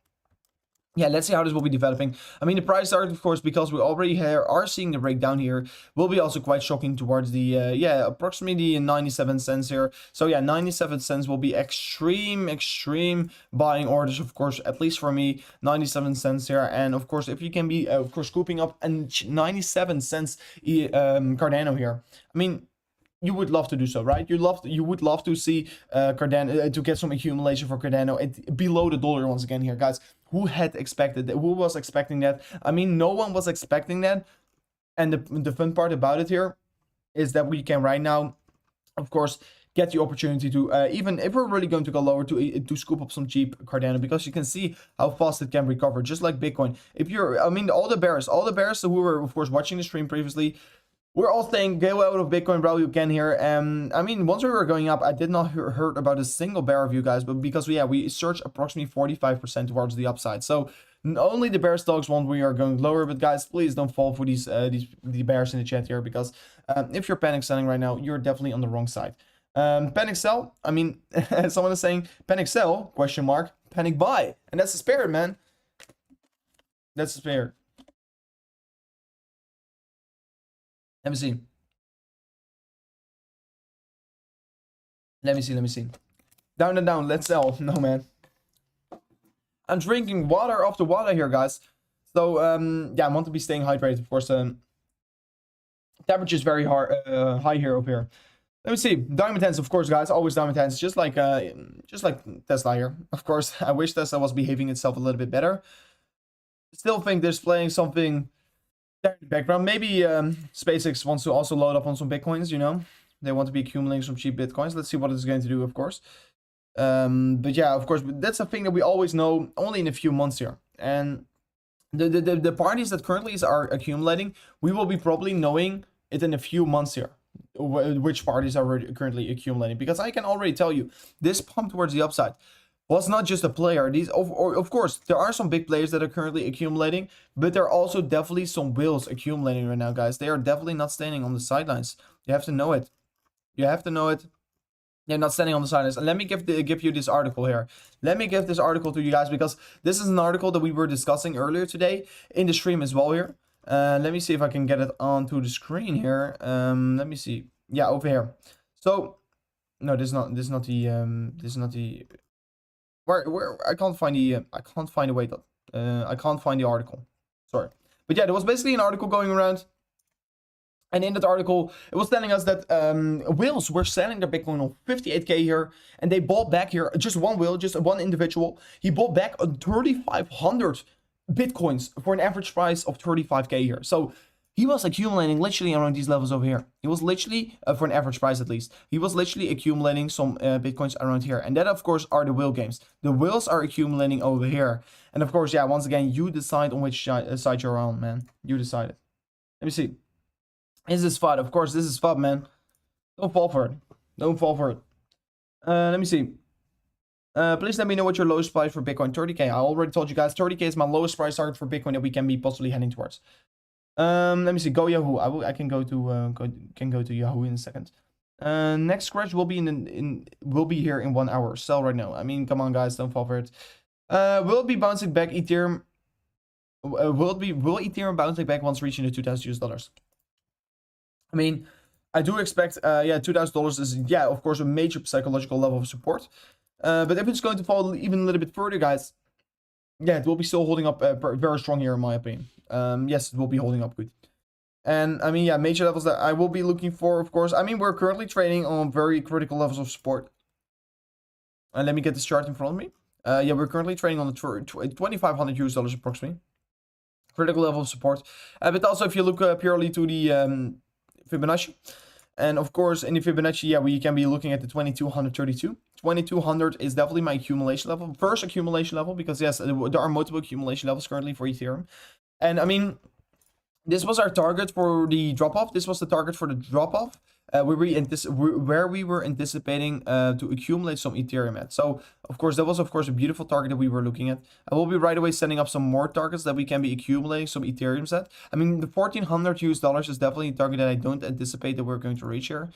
yeah, let's see how this will be developing. I mean, the price target, of course, because we already are seeing the breakdown here, will be also quite shocking towards the, approximately 97 cents here. So yeah, 97 cents will be extreme buying orders, of course, at least for me, 97 cents here. And of course, if you can be, of course, scooping up and 97 cents Cardano here, I mean, you would love to do so, right? You would love to see Cardano to get some accumulation for Cardano below the dollar once again here, guys. Who had expected that? Who was expecting that? I mean, no one was expecting that. And the fun part about it here is that we can right now, of course, get the opportunity to even if we're really going to go lower to scoop up some cheap Cardano, because you can see how fast it can recover, just like Bitcoin. If you're, I mean, all the bears who were of course watching the stream previously, we're all saying go out of Bitcoin, bro, you can here. I mean, once we were going up, I did not heard about a single bear of you guys, but because we searched approximately 45% towards the upside. So only the bear stocks want we are going lower, but guys, please don't fall for the bears in the chat here, because if you're panic selling right now, you're definitely on the wrong side. Panic sell, I mean, someone is saying panic sell, question mark, panic buy, and that's the spirit, man. That's the spirit. Let me see. Let me see. Down and down. Let's sell. No, man. I'm drinking water after water here, guys. So, yeah, I want to be staying hydrated, of course. Temperature is very high here over here. Let me see. Diamond hands, of course, guys. Always diamond hands. Just like Tesla here. Of course, I wish Tesla was behaving itself a little bit better. Still think there's playing something there in the background. Maybe SpaceX wants to also load up on some Bitcoins, you know. They want to be accumulating some cheap Bitcoins. Let's see what it's going to do, of course. But yeah, of course, that's a thing that we always know only in a few months here. And the parties that currently are accumulating, we will be probably knowing it in a few months here. Which parties are currently accumulating. Because I can already tell you, this pump towards the upside was not just a player. These, of course, there are some big players that are currently accumulating, but there are also definitely some whales accumulating right now, guys. They are definitely not standing on the sidelines. You have to know it. You have to know it. They're not standing on the sidelines. And let me give you this article here. Let me give this article to you guys, because this is an article that we were discussing earlier today in the stream as well here. Let me see if I can get it onto the screen here. Let me see. Yeah, over here. So, no, this is not the. Where I can't find the I can't find the article. Sorry, but yeah, there was basically an article going around. And in that article, it was telling us that whales were selling their Bitcoin on 58k here, and they bought back here, just one whale, just one individual. He bought back on 3,500 Bitcoins for an average price of 35k here. So he was accumulating literally around these levels over here. He was literally, for an average price at least, he was literally accumulating some Bitcoins around here. And that, of course, are the whale games. The whales are accumulating over here. And of course, yeah, once again, you decide on which side you're on, man. You decide it. Let me see. Is this FUD? Of course, this is FUD, man. Don't fall for it. Don't fall for it. Let me see. Please let me know what your lowest price for Bitcoin. 30k. I already told you guys 30k is my lowest price target for Bitcoin that we can be possibly heading towards. Let me see. Go Yahoo. I can go to Yahoo in a second. Next scratch will be will be here in 1 hour. Sell right now. I mean, come on, guys, don't fall for it. Will it be bouncing back Ethereum? Will Ethereum bouncing back once reaching the $2,000? I mean, I do expect, yeah, $2,000 is, yeah, of course, a major psychological level of support. But if it's going to fall even a little bit further, guys, yeah, it will be still holding up very strong here, in my opinion. Yes, it will be holding up good. And, I mean, yeah, major levels that I will be looking for, of course. I mean, we're currently trading on very critical levels of support. And let me get this chart in front of me. Yeah, we're currently trading on the $2,500 approximately. Critical level of support. But also, if you look purely to the Fibonacci, and of course in the Fibonacci, yeah, we can be looking at the 2232. 2200 is definitely my accumulation level, first accumulation level, because yes, there are multiple accumulation levels currently for Ethereum. And I mean, this was our target for the drop off. This was the target for the drop off, where we were anticipating to accumulate some Ethereum at. So of course that was of course a beautiful target that we were looking at. I will be right away setting up some more targets that we can be accumulating some Ethereum at. I mean, the $1,400 is definitely a target that I don't anticipate that we're going to reach here.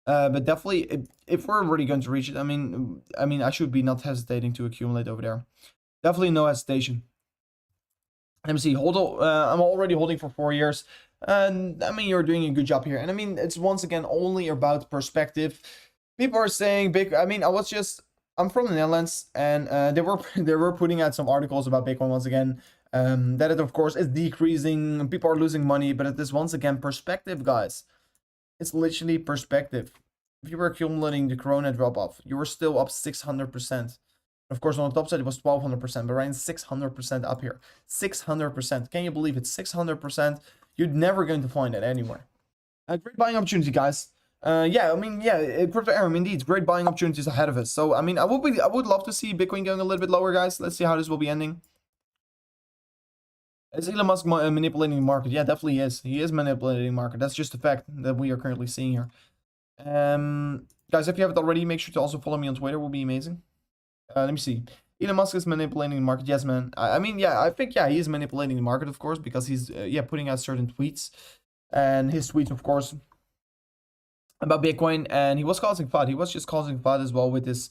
But definitely, if we're really going to reach it, I mean, I should be not hesitating to accumulate over there. Definitely no hesitation. Let me see. I'm already holding for 4 years. And I mean, you're doing a good job here. And I mean, it's once again only about perspective. People are saying big. I mean, I'm from the Netherlands, and they were putting out some articles about Bitcoin once again. That it of course is decreasing. People are losing money, but it is once again perspective, guys. It's literally perspective. If you were accumulating the Corona drop off, you were still up 600%. Of course, on the top side, it was 1200%, but right, 600% up here. 600%. Can you believe it? 600%. You're never going to find it anywhere. Great buying opportunity, guys. Yeah, I mean, yeah, crypto Ethereum, indeed, great buying opportunities ahead of us. So, I mean, I would love to see Bitcoin going a little bit lower, guys. Let's see how this will be ending. Is Elon Musk manipulating the market? Yeah, definitely is. He is manipulating the market. That's just a fact that we are currently seeing here. Guys, if you haven't already, make sure to also follow me on Twitter. It will be amazing. Let me see. Elon Musk is manipulating the market. Yes, man. I mean, yeah, I think, yeah, he is manipulating the market, of course, because he's, yeah, putting out certain tweets. And his tweets, of course, about Bitcoin. And he was causing FUD. He was just causing FUD as well with his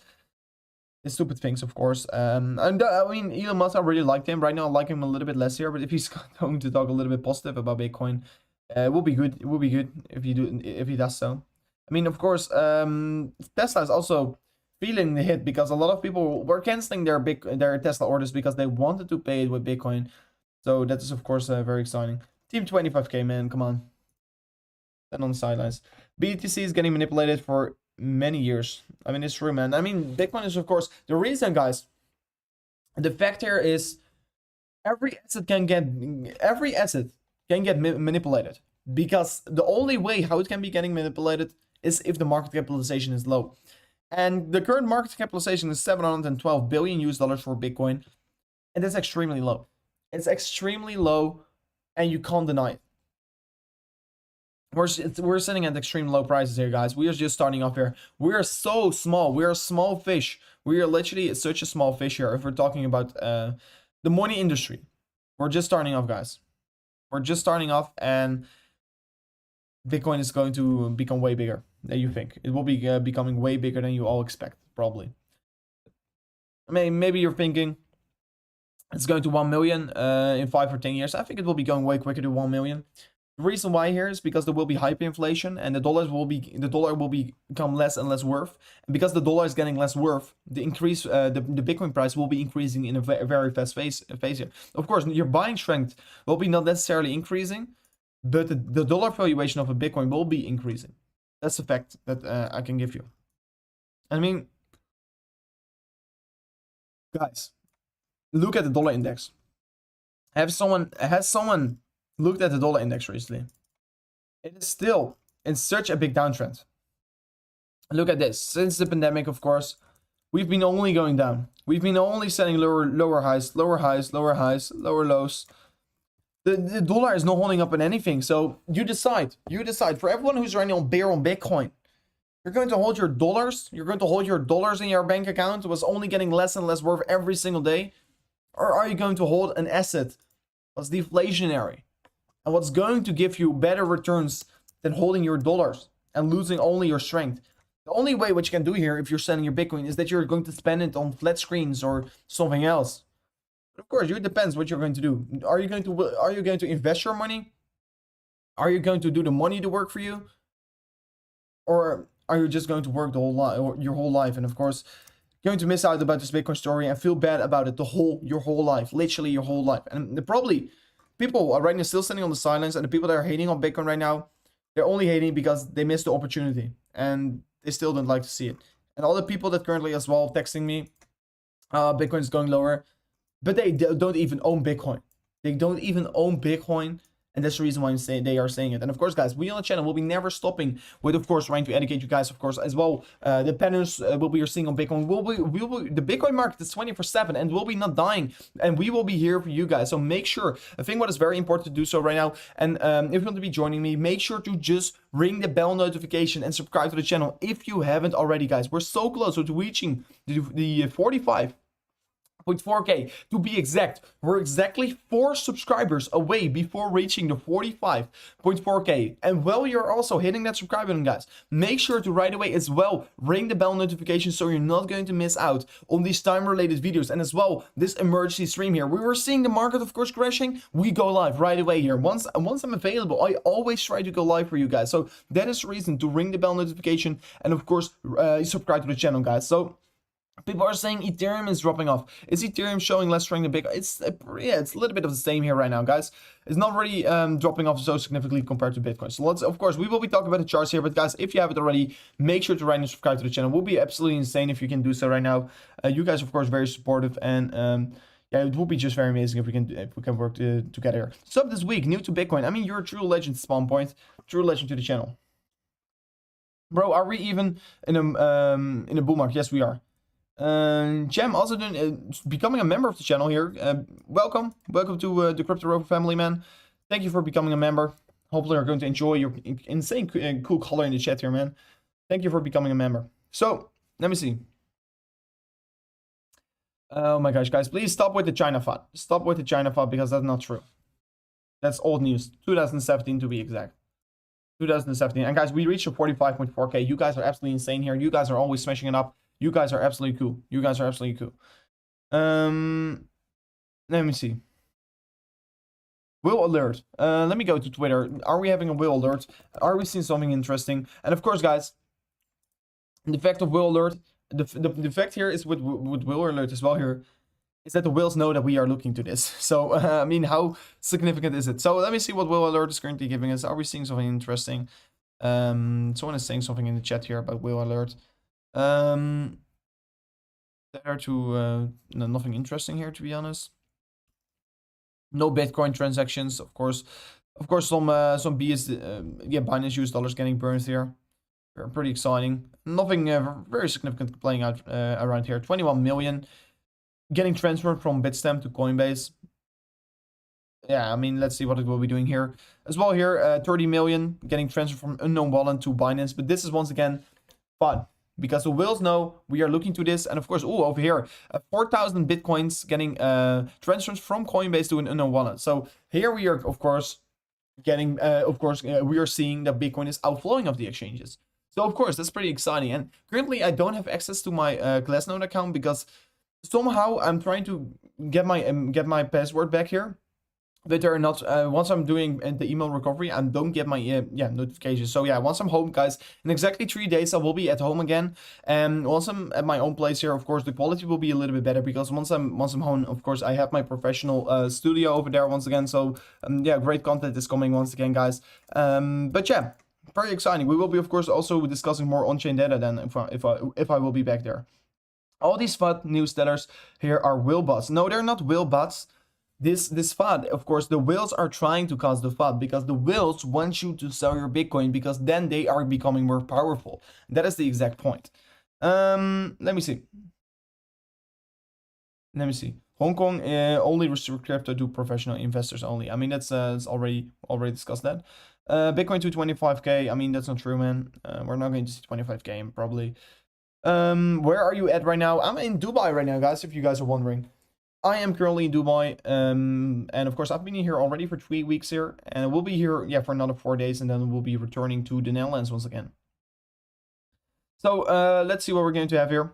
stupid things, of course. And I mean, Elon Musk, I really liked him. Right now, I like him a little bit less here. But if he's going to talk a little bit positive about Bitcoin, It will be good. It will be good if you do, if he does so. I mean, of course, Tesla is also feeling the hit because a lot of people were canceling their Tesla orders because they wanted to pay it with Bitcoin. So that is of course very exciting. Team 25k, man, come on. And on the sidelines, BTC is getting manipulated for many years. I mean, it's true, man. I mean, Bitcoin is of course the reason, guys. The fact here is every asset can get manipulated, because the only way how it can be getting manipulated is if the market capitalization is low. And the current market capitalization is 712 billion US dollars for Bitcoin, and that's extremely low. It's extremely low, and you can't deny it. We're sitting at extreme low prices here, guys. We are just starting off here. We are so small. We are a small fish. We are literally such a small fish here if we're talking about the money industry. We're just starting off, guys. We're just starting off, and Bitcoin is going to become way bigger than you think. It will be becoming way bigger than you all expect, probably. I mean, maybe you're thinking it's going to 1 million in 5 or 10 years. I think it will be going way quicker to 1 million. The reason why here is because there will be hyperinflation, and the dollar will become less and less worth. And because the dollar is getting less worth, the Bitcoin price will be increasing in a very fast phase here. Of course, your buying strength will be not necessarily increasing, but the dollar valuation of a Bitcoin will be increasing. That's a fact that I can give you. I mean, guys, look at the dollar index. Has someone looked at the dollar index recently? It is still in such a big downtrend. Look at this. Since the pandemic, of course, we've been only going down. We've been only setting lower highs, lower lows. The dollar is not holding up in anything. So you decide. For everyone who's running on bear on Bitcoin, you're going to hold your dollars. You're going to hold your dollars in your bank account. It was only getting less and less worth every single day. Or are you going to hold an asset that's deflationary and what's going to give you better returns than holding your dollars and losing only your strength? The only way what you can do here if you're selling your Bitcoin is that you're going to spend it on flat screens or something else. But of course, it depends what you're going to do. Are you going to invest your money? Are you going to do the money to work for you? Or are you just going to work your whole life? And of course, going to miss out about this Bitcoin story and feel bad about it your whole life, literally your whole life. And probably people are right now still standing on the sidelines, and the people that are hating on Bitcoin right now, they're only hating because they missed the opportunity and they still don't like to see it. And all the people that currently as well texting me, Bitcoin is going lower, but they don't even own Bitcoin. They don't even own Bitcoin. And that's the reason why they are saying it. And of course, guys, we on the channel will be never stopping with, of course, trying to educate you guys, of course, as well. The patterns will be seeing on Bitcoin. The Bitcoin market is 24/7 and will be not dying. And we will be here for you guys. So make sure, I think what is very important to do so right now. And if you want to be joining me, make sure to just ring the bell notification and subscribe to the channel if you haven't already, guys. We're so close to reaching the 45.4k to be exact. We're exactly 4 subscribers away before reaching the 45.4k. And while you're also hitting that subscribe button, guys, make sure to right away as well ring the bell notification so you're not going to miss out on these time-related videos. And as well, this emergency stream here. We were seeing the market, of course, crashing. We go live right away here. Once I'm available, I always try to go live for you guys. So that is the reason to ring the bell notification and, of course, subscribe to the channel, guys. So people are saying Ethereum is dropping off. Is Ethereum showing less strength than Bitcoin? It's a little bit of the same here right now, guys. It's not really dropping off so significantly compared to Bitcoin. So of course, we will be talking about the charts here. But guys, if you haven't already, make sure to write and subscribe to the channel. It will be absolutely insane if you can do so right now. You guys, of course, very supportive, and yeah, it will be just very amazing if we can work together. So this week, new to Bitcoin. I mean, you're a true legend, Spawn Point, true legend to the channel, bro. Are we even in a bull market? Yes, we are. Gem also becoming a member of the channel here. Welcome to the Crypto Rover family, man. Thank you for becoming a member. Hopefully you're going to enjoy your insane cool color in the chat here, man. Thank you for becoming a member. So let me see. Oh my gosh, guys, please stop with the China FUD. Stop with the China FUD, because that's not true. That's old news. 2017 to be exact. 2017. And guys, we reached a 45.4k. You guys are absolutely insane here. You guys are always smashing it up. You guys are absolutely cool. You guys are absolutely cool. Let me see. Will alert. Let me go to Twitter. Are we having a will alert? Are we seeing something interesting? And of course, guys, the fact of will alert, the fact here is with will alert as well here, is that the whales know that we are looking to this. So, I mean, how significant is it? So let me see what will alert is currently giving us. Are we seeing something interesting? Someone is saying something in the chat here about will alert. There to no, nothing interesting here, to be honest. No Bitcoin transactions, of course. Of course, some Binance US dollars getting burned here. Pretty exciting. Nothing very significant playing out around here. 21 million getting transferred from Bitstamp to Coinbase. Yeah, I mean, let's see what it will be doing here. As well here, 30 million getting transferred from unknown wallet to Binance. But this is once again fun, because the whales know we are looking to this. And of course, over here, 4,000 Bitcoins getting transfers from Coinbase to an unknown wallet. So here we are, of course, getting, we are seeing that Bitcoin is outflowing of the exchanges. So of course, that's pretty exciting. And currently, I don't have access to my Glassnode account because somehow I'm trying to get my password back here. But they're not, once I'm doing the email recovery, I don't get my notifications. So yeah, once I'm home, guys, in exactly 3 days, I will be at home again. And once I'm at my own place here, of course, the quality will be a little bit better, because once I'm home, of course, I have my professional studio over there once again. So yeah, great content is coming once again, guys. But yeah, very exciting. We will be, of course, also discussing more on-chain data then if I will be back there. All these FUD news tellers here are whale bots. No, they're not whale bots. This FUD, of course, the whales are trying to cause the FUD, because the whales want you to sell your Bitcoin, because then they are becoming more powerful. That is the exact point. Let me see. Hong Kong only restrict crypto to professional investors only. I mean, that's already discussed that. Bitcoin to 25k. I mean, that's not true, man. We're not going to see 25k probably. Where are you at right now? I'm in Dubai right now, guys, if you guys are wondering. I am currently in Dubai, and of course I've been here already for 3 weeks here, and we'll be here, yeah, for another 4 days, and then we'll be returning to the Netherlands once again. So let's see what we're going to have here.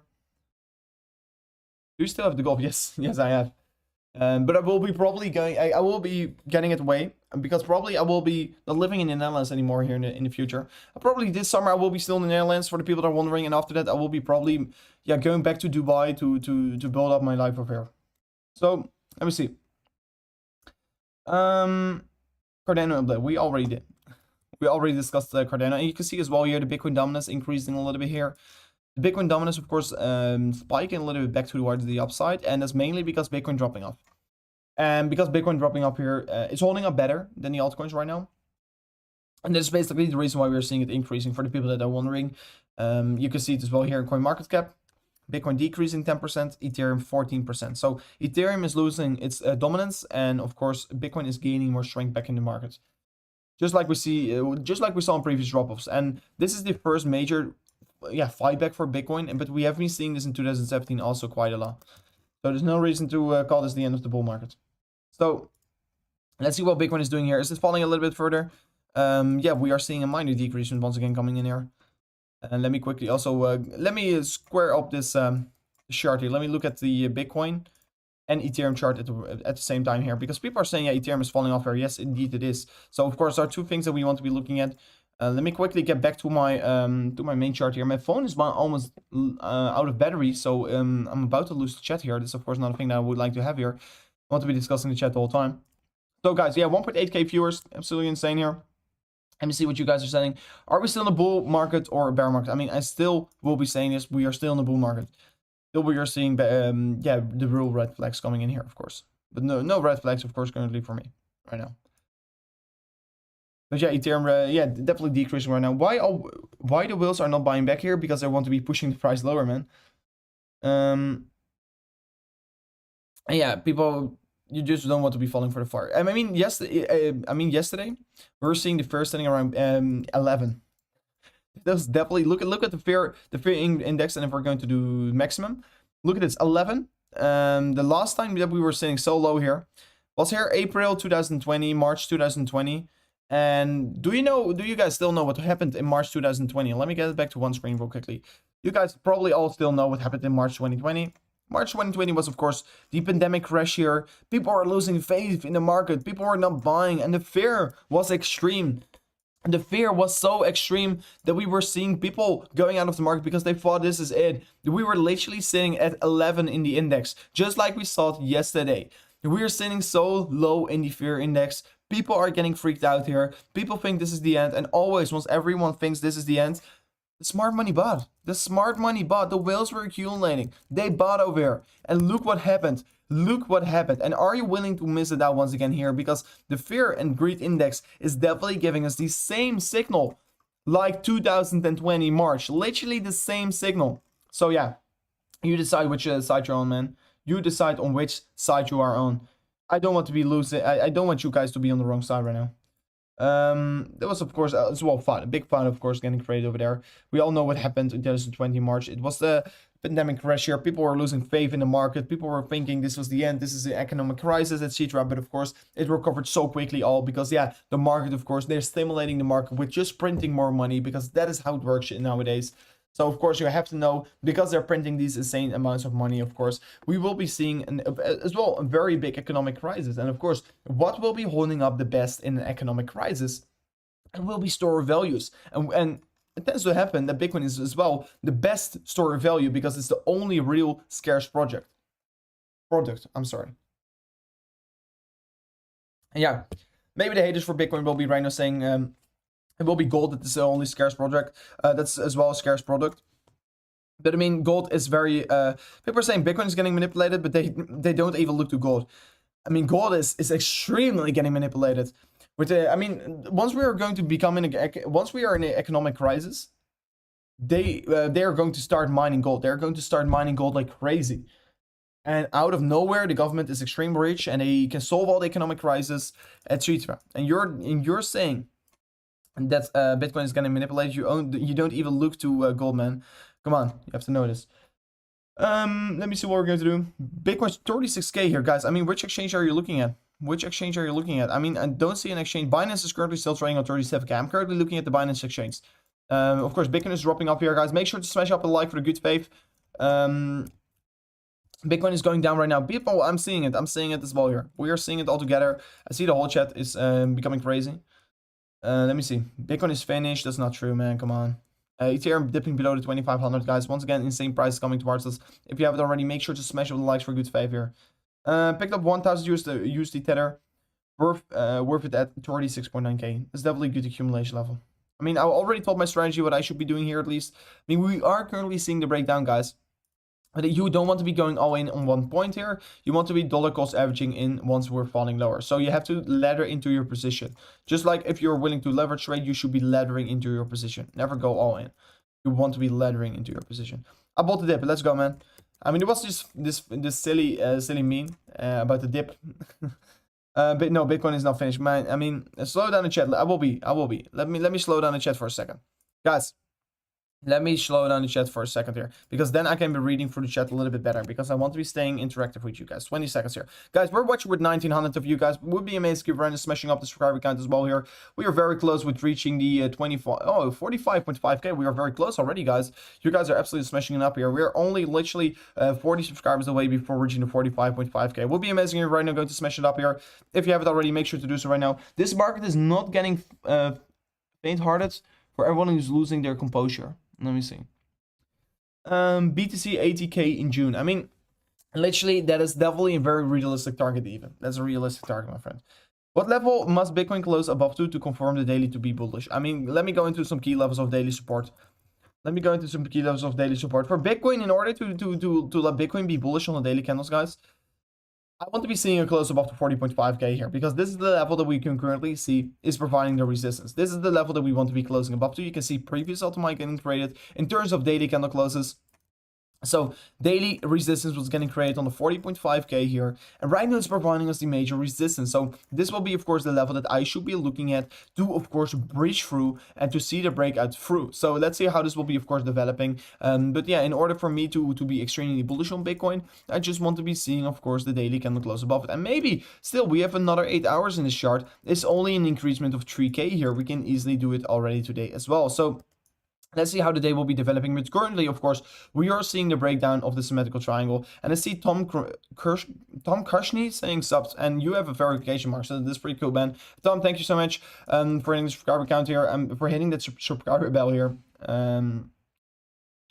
Do you still have the golf? Yes, yes, I have. But I will be probably going. I will be getting it away, because probably I will be not living in the Netherlands anymore here in the future. Probably this summer I will be still in the Netherlands, for the people that are wondering, and after that I will be probably, yeah, going back to Dubai to build up my life over here. So let me see. Cardano update. We already discussed Cardano, and you can see as well here the Bitcoin dominance increasing a little bit here. The Bitcoin dominance, of course, spiking a little bit back towards the upside, and that's mainly because Bitcoin dropping off. And because Bitcoin dropping up here, it's holding up better than the altcoins right now. And that's basically the reason why we're seeing it increasing. For the people that are wondering, you can see it as well here in CoinMarketCap. Bitcoin decreasing 10%, Ethereum 14%. So Ethereum is losing its dominance, and of course Bitcoin is gaining more strength back in the market. Just like we saw in previous drop-offs. And this is the first major, yeah, fight back for Bitcoin. But we have been seeing this in 2017 also quite a lot. So there's no reason to call this the end of the bull market. So let's see what Bitcoin is doing here. Is it falling a little bit further? Yeah, we are seeing a minor decrease once again coming in here. And let me quickly also, let me square up this chart here. Let me look at the Bitcoin and Ethereum chart at the same time here. Because people are saying, yeah, Ethereum is falling off here. Yes, indeed it is. So, of course, there are two things that we want to be looking at. Let me quickly get back to my main chart here. My phone is almost out of battery. So, I'm about to lose the chat here. This is, of course, not a thing that I would like to have here. I want to be discussing the chat the whole time. So, guys, yeah, 1.8k viewers. Absolutely insane here. Let me see what you guys are saying. Are we still in a bull market or a bear market? I mean, I still will be saying this. We are still in the bull market. Still, we are seeing, yeah, the real red flags coming in here, of course. But no red flags, of course, currently for me right now. But yeah, Ethereum, yeah, definitely decreasing right now. Why the whales are not buying back here? Because they want to be pushing the price lower, man. Yeah, people. You just don't want to be falling for the fire. I mean, yesterday we were seeing the first thing around 11. That's definitely look at the fear index, and if we're going to do maximum, look at this 11. The last time that we were sitting so low here was here April 2020, March 2020. And do you guys still know what happened in March 2020? Let me get it back to one screen real quickly. You guys probably all still know what happened in March 2020. March 2020 was, of course, the pandemic crash here. People are losing faith in the market. People were not buying, and the fear was extreme. The fear was so extreme that we were seeing people going out of the market because they thought this is it. We were literally sitting at 11 in the index, just like we saw it yesterday. We are sitting so low in the fear index. People are getting freaked out here. People think this is the end, and always, once everyone thinks this is the end, the smart money bought. The smart money bought. The whales were accumulating. They bought over here. And look what happened. Look what happened. And are you willing to miss it out once again here? Because the fear and greed index is definitely giving us the same signal like 2020 March. Literally the same signal. So yeah, you decide which side you're on, man. You decide on which side you are on. I don't want to be losing. I don't want you guys to be on the wrong side right now. There was, of course, as well fun. A big fun, of course, getting created over there. We all know what happened in 2020 March. It was the pandemic crash here. People were losing faith in the market. People were thinking this was the end. This is the economic crisis, etc. But of course, it recovered so quickly all because, yeah, the market, of course, they're stimulating the market with just printing more money because that is how it works nowadays. So, of course, you have to know, because they're printing these insane amounts of money, of course, we will be seeing, as well, a very big economic crisis. And, of course, what will be holding up the best in an economic crisis? It will be store of values. And it tends to happen that Bitcoin is, as well, the best store of value because it's the only real scarce product. I'm sorry. And yeah, maybe the haters for Bitcoin will be right now saying... it will be gold that is the only scarce project. That's as well a scarce product. But I mean, gold is very... people are saying Bitcoin is getting manipulated, but they don't even look to gold. I mean, gold is extremely getting manipulated. With I mean, once we are going to become once we are in an economic crisis, they are going to start mining gold. They're going to start mining gold like crazy. And out of nowhere, the government is extremely rich and they can solve all the economic crisis, etc. And you're saying that Bitcoin is going to manipulate you. You don't even look to gold, man. Come on, you have to know this. Let me see what we're going to do. Bitcoin's 36k here, guys. I mean, which exchange are you looking at? Which exchange are you looking at? I mean, I don't see an exchange. Binance is currently still trading on 37k. I'm currently looking at the Binance exchange. Of course, Bitcoin is dropping up here, guys. Make sure to smash up a like for the good faith. Bitcoin is going down right now. People, I'm seeing it. I'm seeing it as well here. We are seeing it all together. I see the whole chat is becoming crazy. Let me see. Bitcoin is finished. That's not true, man. Come on. Ethereum dipping below the 2500, guys. Once again, insane prices coming towards us. If you haven't already, make sure to smash up the likes for good faith here. Picked up 1000 USD Tether. Worth it at 36.9k. It's definitely a good accumulation level. I mean, I already told my strategy what I should be doing here at least. I mean, we are currently seeing the breakdown, guys. But you don't want to be going all in on one point here. You want to be dollar cost averaging in once we're falling lower. So you have to ladder into your position. Just like if you're willing to leverage trade, you should be laddering into your position. Never go all in. You want to be laddering into your position. I bought the dip. Let's go, man. I mean, it was just this silly meme about the dip. But no, Bitcoin is not finished, man. I mean, slow down the chat. I will be. Let me slow down the chat for a second, guys. Let me slow down the chat for a second here, because then I can be reading through the chat a little bit better, because I want to be staying interactive with you guys. 20 seconds here. Guys, we're watching with 1900 of you guys. It would be amazing if you're smashing up the subscriber count as well here. We are very close with reaching the 45.5k. We are very close already, guys. You guys are absolutely smashing it up here. We are only literally 40 subscribers away before reaching the 45.5k. It would be amazing if you're right now going to smash it up here. If you haven't already, make sure to do so right now. This market is not getting faint-hearted for everyone who's losing their composure. Let me see. BTC 80k in June. I mean, literally, that is definitely a very realistic target even. That's a realistic target, my friend. What level must Bitcoin close above to confirm the daily to be bullish? I mean, let me go into some key levels of daily support. For Bitcoin, in order to let Bitcoin be bullish on the daily candles, guys, I want to be seeing a close above the 40.5k here, because this is the level that we can currently see is providing the resistance. This is the level that we want to be closing above to. You can see previous automatic getting created in terms of daily candle closes. So daily resistance was getting created on the 40.5k here, and right now it's providing us the major resistance. So this will be, of course, the level that I should be looking at to, of course, breach through and to see the breakout through. So let's see how this will be, of course, developing. But yeah, in order for me to be extremely bullish on Bitcoin, I just want to be seeing, of course, the daily candle close above it. And maybe still we have another 8 hours in this chart. It's only an increasement of 3k here. We can easily do it already today as well. So Let's see how the day will be developing. But currently, of course, we are seeing the breakdown of the symmetrical triangle. And I see Tom Kershney saying subs, and you have a verification mark. So this is pretty cool, man. Tom, thank you so much for hitting the subscriber count here and for hitting that subscriber bell here.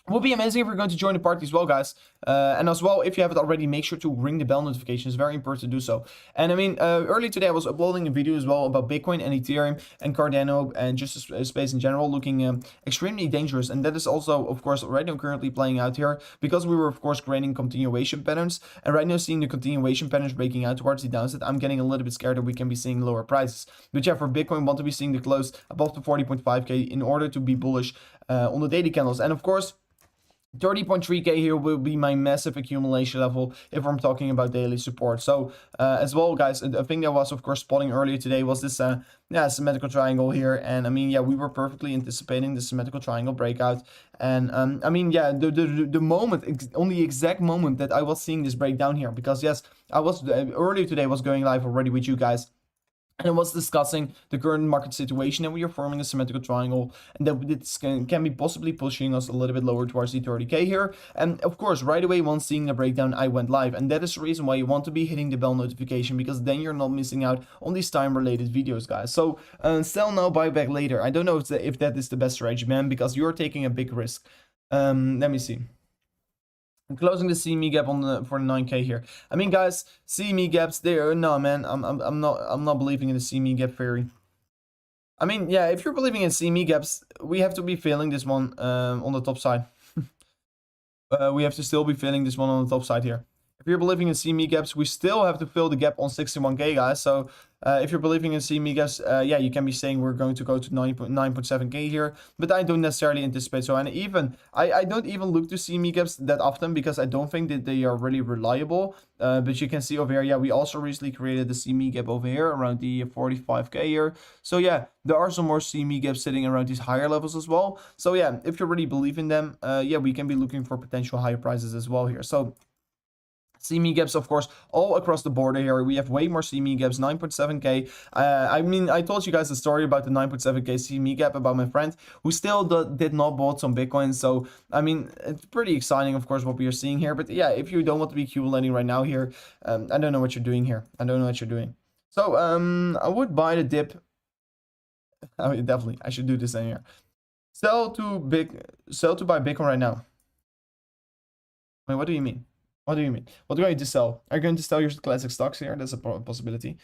Will be amazing if you're going to join the party as well, guys. And as well, if you haven't already, make sure to ring the bell notification. It's very important to do so. And I mean, earlier today I was uploading a video as well about Bitcoin and Ethereum and Cardano and just space in general looking extremely dangerous. And that is also, of course, right now currently playing out here because we were, of course, creating continuation patterns. And right now seeing the continuation patterns breaking out towards the downside, I'm getting a little bit scared that we can be seeing lower prices. But yeah, for Bitcoin, want to be seeing the close above the 40.5K in order to be bullish on the daily candles. And of course, 30.3K here will be my massive accumulation level if I'm talking about daily support. So as well, guys, a thing that was, of course, spotting earlier today was this symmetrical triangle here. And I mean, yeah, we were perfectly anticipating the symmetrical triangle breakout. And I mean, yeah, the moment, on the exact moment that I was seeing this breakdown here, because yes, I was earlier today was going live already with you guys. And I was discussing the current market situation, and we are forming a symmetrical triangle, and that this can be possibly pushing us a little bit lower towards the 30K here. And of course, right away, once seeing the breakdown, I went live, and that is the reason why you want to be hitting the bell notification, because then you're not missing out on these time-related videos, guys. So sell now, buy back later. I don't know if that is the best strategy, man, because you're taking a big risk. Let me see. I'm closing the CME gap on for the 9K here. I mean, guys, CME gaps there. No, man, I'm not believing in the CME gap theory. I mean, yeah, if you're believing in CME gaps, we have to be filling this one on the top side. We have to still be filling this one on the top side here. If you're believing in CME gaps, we still have to fill the gap on 61K, guys. So if you're believing in CME gaps, yeah, you can be saying we're going to go to 9.7K here, but I don't necessarily anticipate so. And even I don't even look to CME gaps that often because I don't think that they are really reliable. But you can see over here, yeah, we also recently created the CME gap over here around the 45K here. So yeah, there are some more CME gaps sitting around these higher levels as well. So yeah, if you really believe in them, yeah, we can be looking for potential higher prices as well here. So CME gaps, of course, all across the border here. We have way more CME gaps, 9.7K. I mean, I told you guys the story about the 9.7K CME gap about my friend who still did not bought some Bitcoin. So, I mean, it's pretty exciting, of course, what we are seeing here. But yeah, if you don't want to be accumulating right now here, I don't know what you're doing here. I don't know what you're doing. So, I would buy the dip. I mean, definitely, I should do this in here. Sell to buy Bitcoin right now. Wait, what do you mean? What do you mean? What are you going to sell? Are you going to sell your classic stocks here? That's a possibility.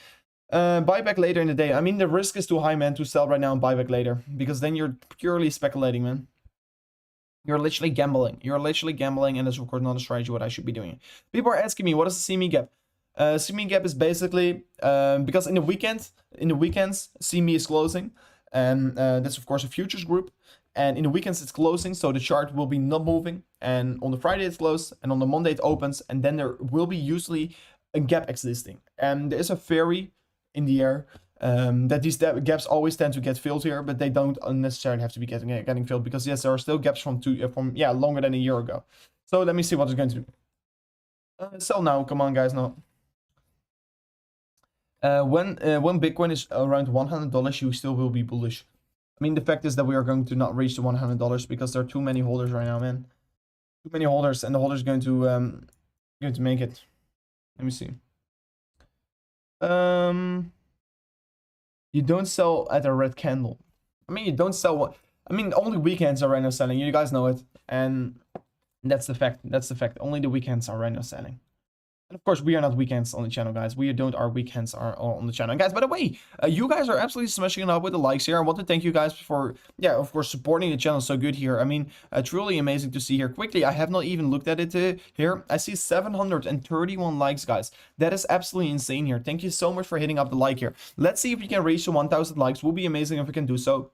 Buyback later in the day. I mean, the risk is too high, man, to sell right now and buy back later. Because then you're purely speculating, man. You're literally gambling. You're literally gambling, and that's, of course, not a strategy what I should be doing. People are asking me, what is the CME gap? CME gap is basically, because in the weekends, CME is closing. And that's, of course, a futures group. And in the weekends it's closing, so the chart will be not moving. And on the Friday it's closed, and on the Monday it opens, and then there will be usually a gap existing. And there is a theory in the air that these gaps always tend to get filled here, but they don't necessarily have to be getting filled, because yes, there are still gaps from longer than a year ago. So let me see what it's going to do. Sell now, come on, guys, now. When Bitcoin is around $100, you still will be bullish. I mean, the fact is that we are going to not reach the $100 because there are too many holders right now, man. Too many holders, and the holders going to make it. Let me see. You don't sell at a red candle. I mean, you don't sell what? I mean, only weekends are right now selling. You guys know it, and that's the fact. That's the fact. Only the weekends are right now selling. And of course, we are not weekends on the channel, guys. Our weekends are on the channel. And guys, by the way, you guys are absolutely smashing it up with the likes here. I want to thank you guys for, yeah, of course, supporting the channel so good here. I mean, truly amazing to see here. Quickly, I have not even looked at it here. I see 731 likes, guys. That is absolutely insane here. Thank you so much for hitting up the like here. Let's see if we can reach the 1,000 likes. Will be amazing if we can do so.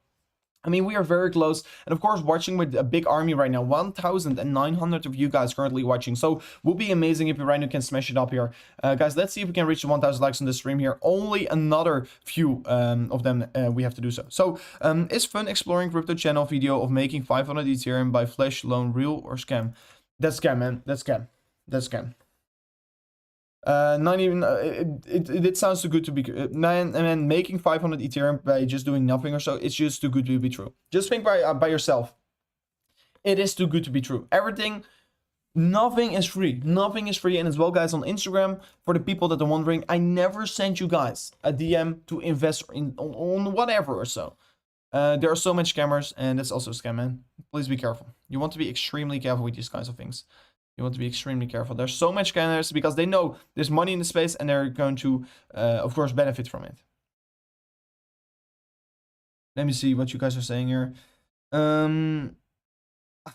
I mean, we are very close, and of course, watching with a big army right now. 1,900 of you guys currently watching, so will be amazing if you right now can smash it up here. Guys, let's see if we can reach the 1,000 likes on the stream here. Only another few of them we have to do so. So, is fun exploring crypto channel video of making 500 Ethereum by flash loan real or scam? That's scam, man. That's scam. That's scam. Not even it sounds too good to be man. And making 500 Ethereum by just doing nothing or so, it's just too good to be true. Just think by yourself. It is too good to be true. Everything, nothing is free. Nothing is free. And as well, guys, on Instagram, for the people that are wondering, I never sent you guys a DM to invest in on whatever or so. There are so many scammers, and that's also a scam, man. Please be careful. You want to be extremely careful with these kinds of things. You want to be extremely careful. There's so much scammers because they know there's money in the space, and they're going to, of course, benefit from it. Let me see what you guys are saying here.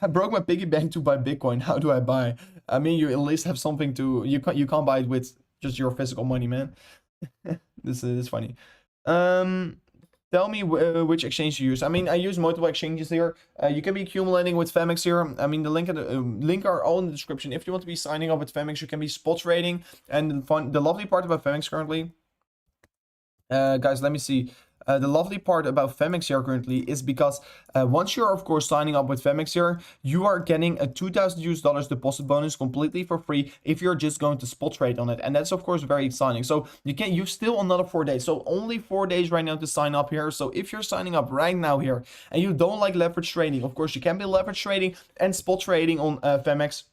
I broke my piggy bank to buy Bitcoin. How do I buy? I mean, you at least have something to. You can't buy it with just your physical money, man. This is funny. Tell me which exchange you use. I mean, I use multiple exchanges here. You can be accumulating with Femex here. I mean, the link are all in the description. If you want to be signing up with Femex, you can be spot trading. And the lovely part about Femex currently, guys, let me see. The lovely part about Femex here currently is because once you're, of course, signing up with Femex here, you are getting a $2,000 deposit bonus completely for free if you're just going to spot trade on it. And that's, of course, very exciting. So you still another 4 days. So only 4 days right now to sign up here. So if you're signing up right now here and you don't like leverage trading, of course, you can be leverage trading and spot trading on Femex.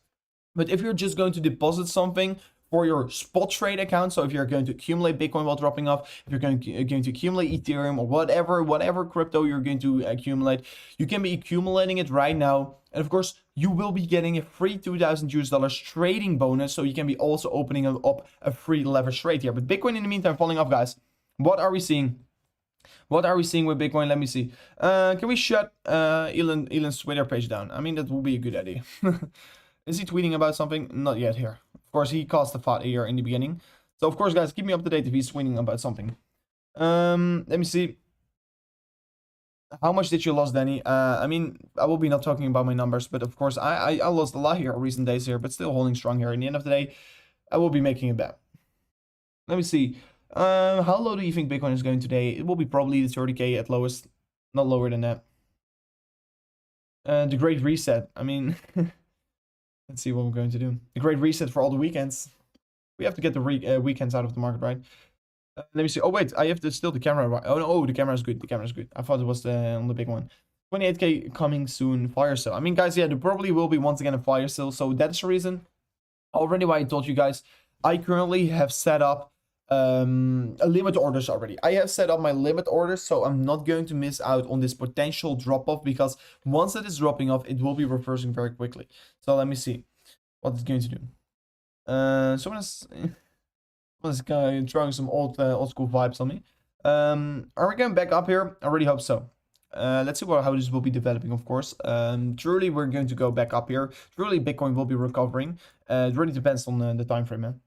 But if you're just going to deposit something for your spot trade account, so if you're going to accumulate Bitcoin while dropping off, if you're going to accumulate Ethereum or whatever crypto you're going to accumulate, you can be accumulating it right now. And of course, you will be getting a free $2,000 trading bonus, so you can be also opening up a free leverage trade here. But Bitcoin in the meantime falling off, guys. What are we seeing? What are we seeing with Bitcoin? Let me see. Can we shut Elon's Twitter page down? I mean, that would be a good idea. Is he tweeting about something? Not yet here. Of course, he caused a fight here in the beginning. So, of course, guys, keep me up to date if he's tweeting about something. Let me see. How much did you lose, Danny? I mean, I will be not talking about my numbers, but of course, I lost a lot here recent days here, but still holding strong here. In the end of the day, I will be making a bet. Let me see. How low do you think Bitcoin is going today? It will be probably the 30K at lowest, not lower than that. The Great Reset. I mean... Let's see what we're going to do. The Great Reset for all the weekends. We have to get the weekends out of the market, right? Let me see. Oh, wait. I have still the camera. Right? Oh, no, the camera is good. The camera is good. I thought it was on the big one. 28K coming soon. Fire sale. I mean, guys, yeah, there probably will be once again a fire sale. So that's the reason. Already why I told you guys, I currently have set up limit orders already. I have set up my limit orders, so I'm not going to miss out on this potential drop off, because once it is dropping off, it will be reversing very quickly. So let me see what it's going to do. Someone is throwing some old school vibes on me. Are we going back up here? I really hope so. Let's see how this will be developing, of course. Truly, we're going to go back up here. Truly, Bitcoin will be recovering. It really depends on the time frame, man.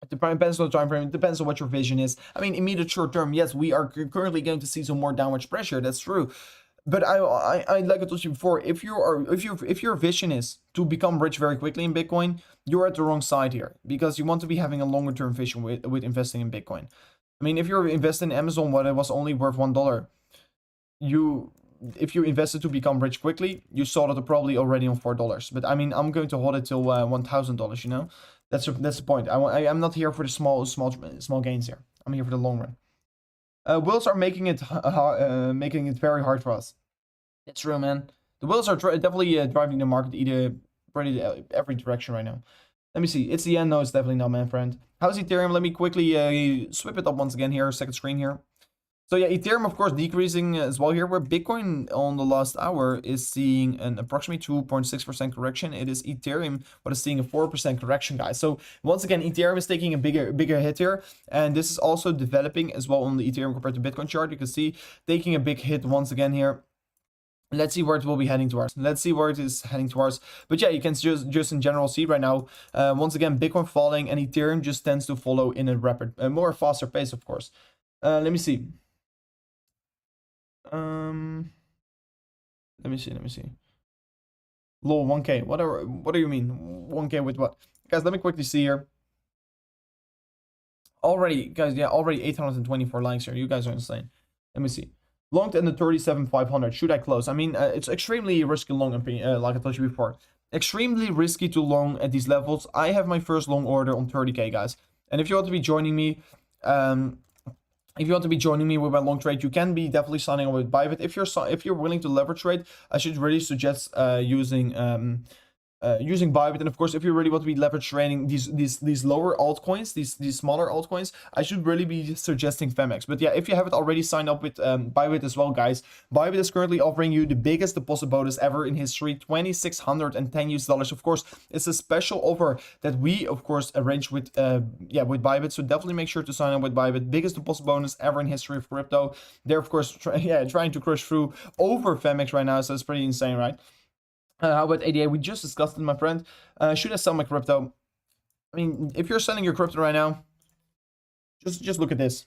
It depends on the time frame. It depends on what your vision is. I mean, immediate short term, yes, we are currently going to see some more downwards pressure. That's true. But I like I told you before, if your vision is to become rich very quickly in Bitcoin, you're at the wrong side here, because you want to be having a longer term vision with investing in Bitcoin. I mean, if you're investing in Amazon when it was only worth $1, if you invested to become rich quickly, you saw that probably already on $4. But I mean, I'm going to hold it till $1,000. You know, that's the point. I'm not here for the small gains here. I'm here for the long run. Whales are making it very hard for us. It's true, man. The whales are definitely driving the market every direction right now. Let me see. It's the end. No, it's definitely not, man, friend. How's Ethereum? Let me quickly sweep it up once again here. Second screen here. So yeah, Ethereum, of course, decreasing as well here, where Bitcoin on the last hour is seeing an approximately 2.6% correction. It is Ethereum what is seeing a 4% correction, guys. So once again, Ethereum is taking a bigger hit here, and this is also developing as well on the Ethereum compared to Bitcoin chart. You can see taking a big hit once again here. Let's see where it will be heading towards. Let's see where it is heading towards. But yeah, you can just in general see right now, once again, Bitcoin falling, and Ethereum just tends to follow in a more faster pace, of course. Let me see. Let me see. Lol, 1K. What do you mean? 1K with what? Guys, let me quickly see here. Already, guys, yeah, already 824 likes here. You guys are insane. Let me see. Longed in the 37,500. Should I close? I mean, it's extremely risky long, like I told you before. Extremely risky to long at these levels. I have my first long order on 30K, guys. And if you want to be joining me, If you want to be joining me with my long trade, you can be definitely signing up with Bybit. If you're willing to leverage trade, I should really suggest using Bybit. And of course, if you really want to be leverage trading these lower altcoins, these smaller altcoins, I should really be suggesting Femex. But yeah, if you haven't already signed up with Bybit as well, guys, Bybit is currently offering you the biggest deposit bonus ever in history, $2,610 US. Of course, it's a special offer that we of course arranged with with Bybit. So definitely make sure to sign up with Bybit. Biggest deposit bonus ever in history of crypto. They're of course trying to crush through over Femex right now, so it's pretty insane, right? How about ADA? We just discussed it, my friend. Should I sell my crypto? I mean, if you're selling your crypto right now, just look at this.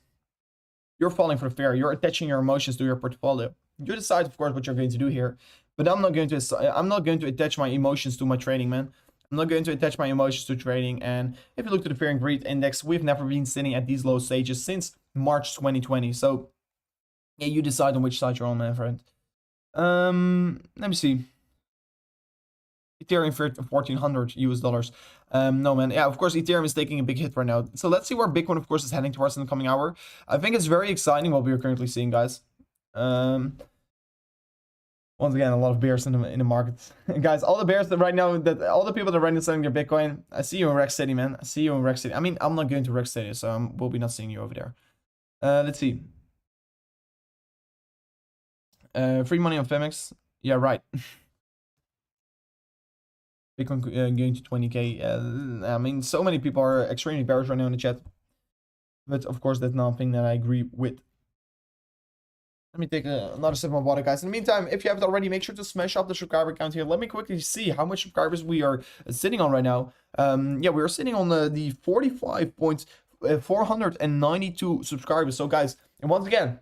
You're falling for fear. You're attaching your emotions to your portfolio. You decide, of course, what you're going to do here. But I'm not going to attach my emotions to my trading, man. I'm not going to attach my emotions to trading. And if you look to the Fear and Greed Index, we've never been sitting at these low stages since March 2020. So yeah, you decide on which side you're on, my friend. Let me see. Ethereum for $1,400 US. No, man. Yeah, of course, Ethereum is taking a big hit right now. So let's see where Bitcoin, of course, is heading towards in the coming hour. I think it's very exciting what we are currently seeing, guys. Once again, a lot of bears in the market. Guys, all the bears that right now, all the people that are right now selling their Bitcoin, I see you in Rex City, man. I see you in Rex City. I mean, I'm not going to Rex City, so we'll be not seeing you over there. Let's see. Free money on Femex. Yeah, right. Bitcoin going to 20k. I mean, so many people are extremely bearish right now in the chat. But of course, that's nothing that I agree with. Let me take another sip of water, guys. In the meantime, if you haven't already, make sure to smash up the subscriber count here. Let me quickly see how much subscribers we are sitting on right now. Yeah, we are sitting on the 45.492 subscribers. So, guys, and once again,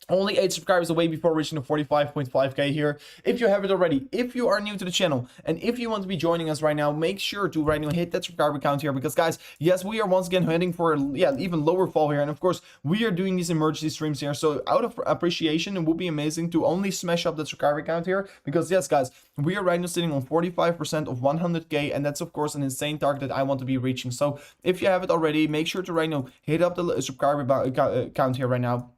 only 8 subscribers away before reaching the 45.5k here. If you haven't already, if you are new to the channel, and if you want to be joining us right now, make sure to right now hit that subscriber count here, because guys, yes, we are once again heading for even lower fall here, and of course we are doing these emergency streams here. So out of appreciation, it would be amazing to only smash up the subscriber count here, because yes, guys, we are right now sitting on 45% of 100k, and that's of course an insane target that I want to be reaching. So if you haven't already, make sure to right now hit up the subscriber count here right now.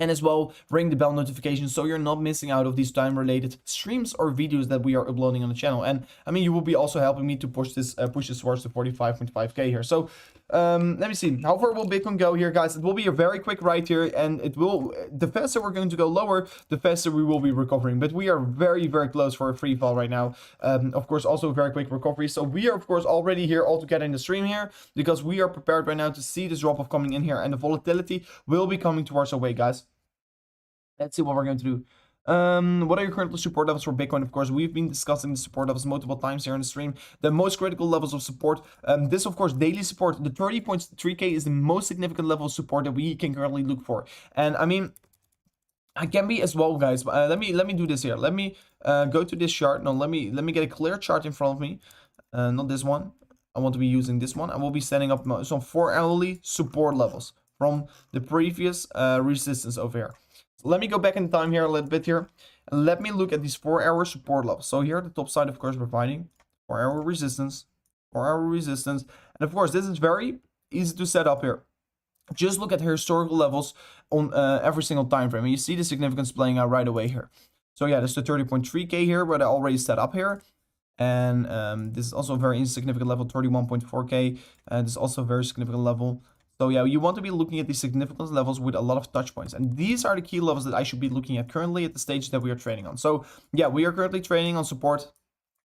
And as well, ring the bell notification so you're not missing out of these time-related streams or videos that we are uploading on the channel. And I mean, you will be also helping me to push this towards the 45.5k here. So let me see, how far will Bitcoin go here, guys? It will be a very quick ride here, and it will, the faster we're going to go lower, the faster we will be recovering. But we are very, very close for a free fall right now. Of course, also a very quick recovery. So we are, of course, already here all together in the stream here, because we are prepared right now to see this drop-off coming in here, and the volatility will be coming towards our way, guys. Let's see what we're going to do. What are your current support levels for Bitcoin? Of course, we've been discussing the support levels multiple times here in the stream. The most critical levels of support. This, of course, daily support. The 30.3k is the most significant level of support that we can currently look for. And I mean, I can be as well, guys. Let me do this here. Let me go to this chart. No, let me get a clear chart in front of me. Not this one. I want to be using this one. I will be setting up some 4-hourly support levels from the previous resistance over here. Let me go back in time here a little bit here, and let me look at these 4-hour support levels. So here at the top side, of course, we're finding 4-hour resistance, 4-hour resistance. And of course, this is very easy to set up here. Just look at the historical levels on every single time frame, and you see the significance playing out right away here. So yeah, there's the 30.3k here, where I already set up here. And this is also a very insignificant level, 31.4k. This is also a very significant level. So yeah, you want to be looking at these significance levels with a lot of touch points. And these are the key levels that I should be looking at currently at the stage that we are trading on. So yeah, we are currently trading on support.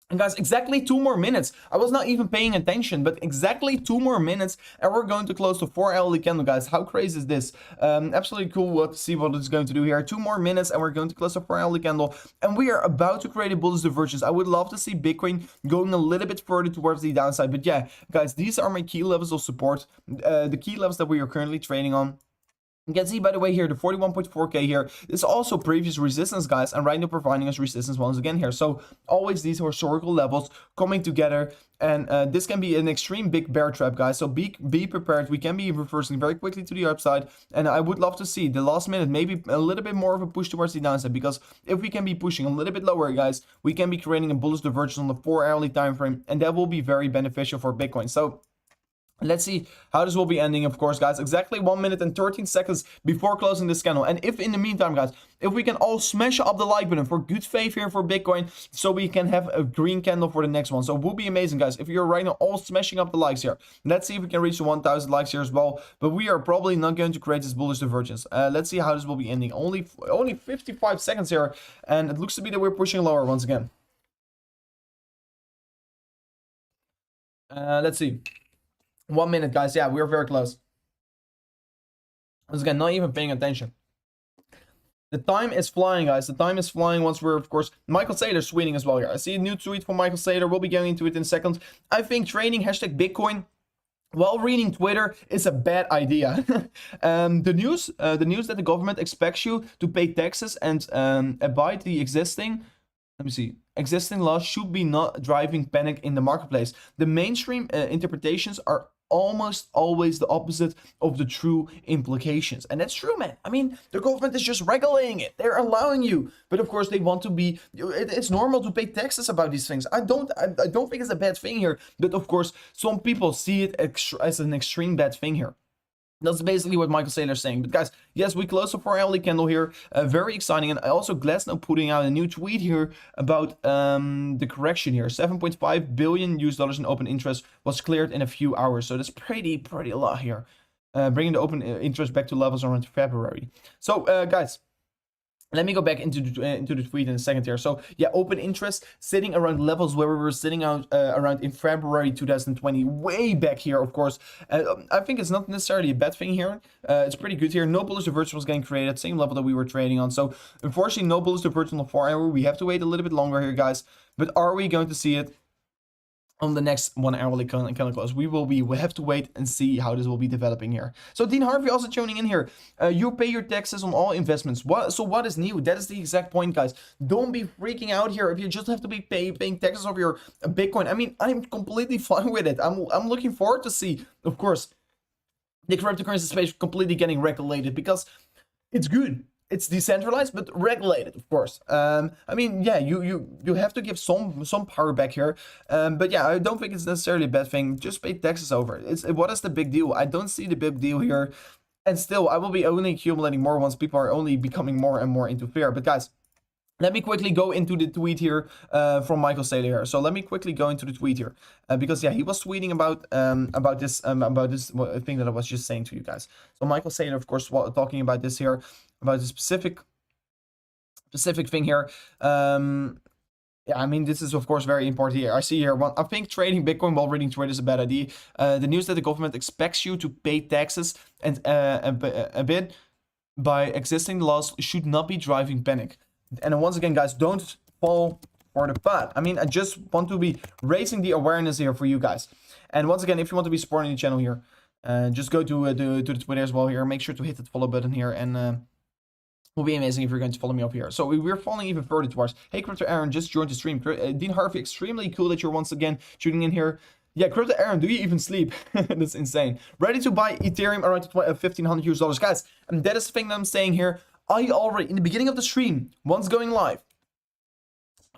And guys, exactly 2 more minutes. I was not even paying attention, but exactly 2 more minutes, and we're going to close the 4-hourly candle, guys. How crazy is this? Absolutely cool to see what it's going to do here. 2 more minutes, and we're going to close the 4-hourly candle, and we are about to create a bullish divergence. I would love to see Bitcoin going a little bit further towards the downside, but yeah, guys, these are my key levels of support, the key levels that we are currently trading on. You can see, by the way, here, the 41.4k here is also previous resistance, guys, and right now providing us resistance once again here. So always these historical levels coming together, and this can be an extreme big bear trap, guys. So be prepared. We can be reversing very quickly to the upside, and I would love to see the last minute maybe a little bit more of a push towards the downside, because if we can be pushing a little bit lower, guys, we can be creating a bullish divergence on the 4-hourly time frame, and that will be very beneficial for Bitcoin. So Let's see how this will be ending, of course, guys. Exactly 1 minute and 13 seconds before closing this candle. And if in the meantime, guys, if we can all smash up the like button for good faith here for Bitcoin, so we can have a green candle for the next one. So it will be amazing, guys, if you're right now all smashing up the likes here. Let's see if we can reach the 1,000 likes here as well. But we are probably not going to create this bullish divergence. Let's see how this will be ending. Only 55 seconds here. And it looks to be that we're pushing lower once again. Let's see. 1 minute, guys. Yeah, we're very close. Once again, not even paying attention. The time is flying, guys. The time is flying once we're, of course, Michael Saylor's tweeting as well here. I see a new tweet from Michael Saylor. We'll be going into it in seconds. I think trading hashtag Bitcoin while reading Twitter is a bad idea. The news that the government expects you to pay taxes and abide the existing laws should be not driving panic in the marketplace. The mainstream interpretations are almost always the opposite of the true implications. And that's true, man. I mean, the government is just regulating it. They're allowing you. But of course, they want to be... It's normal to pay taxes about these things. I don't think it's a bad thing here. But of course, some people see it as an extreme bad thing here. That's basically what Michael Saylor is saying. But guys, yes, we closed a 4-hourly candle here. Very exciting. And also Glassnode putting out a new tweet here about the correction here. 7.5 billion US dollars in open interest was cleared in a few hours. So that's pretty a lot here. Bringing the open interest back to levels around February. So guys, let me go back into the tweet in a second here. So yeah, open interest sitting around levels where we were sitting out around in February 2020, way back here, of course. I think it's not necessarily a bad thing here. It's pretty good here. No bullish divergence was getting created, same level that we were trading on. So unfortunately, no bullish divergence on the 4-hour. We have to wait a little bit longer here, guys. But are we going to see it on the next 1-hourly candle close? We have to wait and see how this will be developing here. So Dean Harvey also tuning in here. You pay your taxes on all investments. So what is new? That is the exact point, guys. Don't be freaking out here if you just have to be paying taxes of your Bitcoin. I mean, I'm completely fine with it. I'm looking forward to see, of course, the cryptocurrency space completely getting regulated, because it's good. It's decentralized, but regulated, of course. I mean, yeah, you have to give some power back here. But yeah, I don't think it's necessarily a bad thing. Just pay taxes over. What is the big deal? I don't see the big deal here. And still, I will be only accumulating more once people are only becoming more and more into fear. But guys, let me quickly go into the tweet here from Michael Saylor here. So let me quickly go into the tweet here because yeah, he was tweeting about this thing that I was just saying to you guys. So Michael Saylor, of course, talking about this here, about the specific thing here. Yeah, I mean, this is of course very important here. I see here, I think trading Bitcoin while reading Twitter is a bad idea. The news that the government expects you to pay taxes and a bit by existing laws should not be driving panic. And once again, guys, don't fall for the fad. I mean, I just want to be raising the awareness here for you guys. And once again, if you want to be supporting the channel here, just go to the Twitter as well here. Make sure to hit that follow button here, and it will be amazing if you're going to follow me up here. So we're falling even further towards. Hey, Crypto Aaron, just joined the stream. Dean Harvey, extremely cool that you're once again tuning in here. Yeah, Crypto Aaron, do you even sleep? That's insane. Ready to buy Ethereum around $1,500 guys. And that is the thing that I'm saying here. I already, in the beginning of the stream, once going live,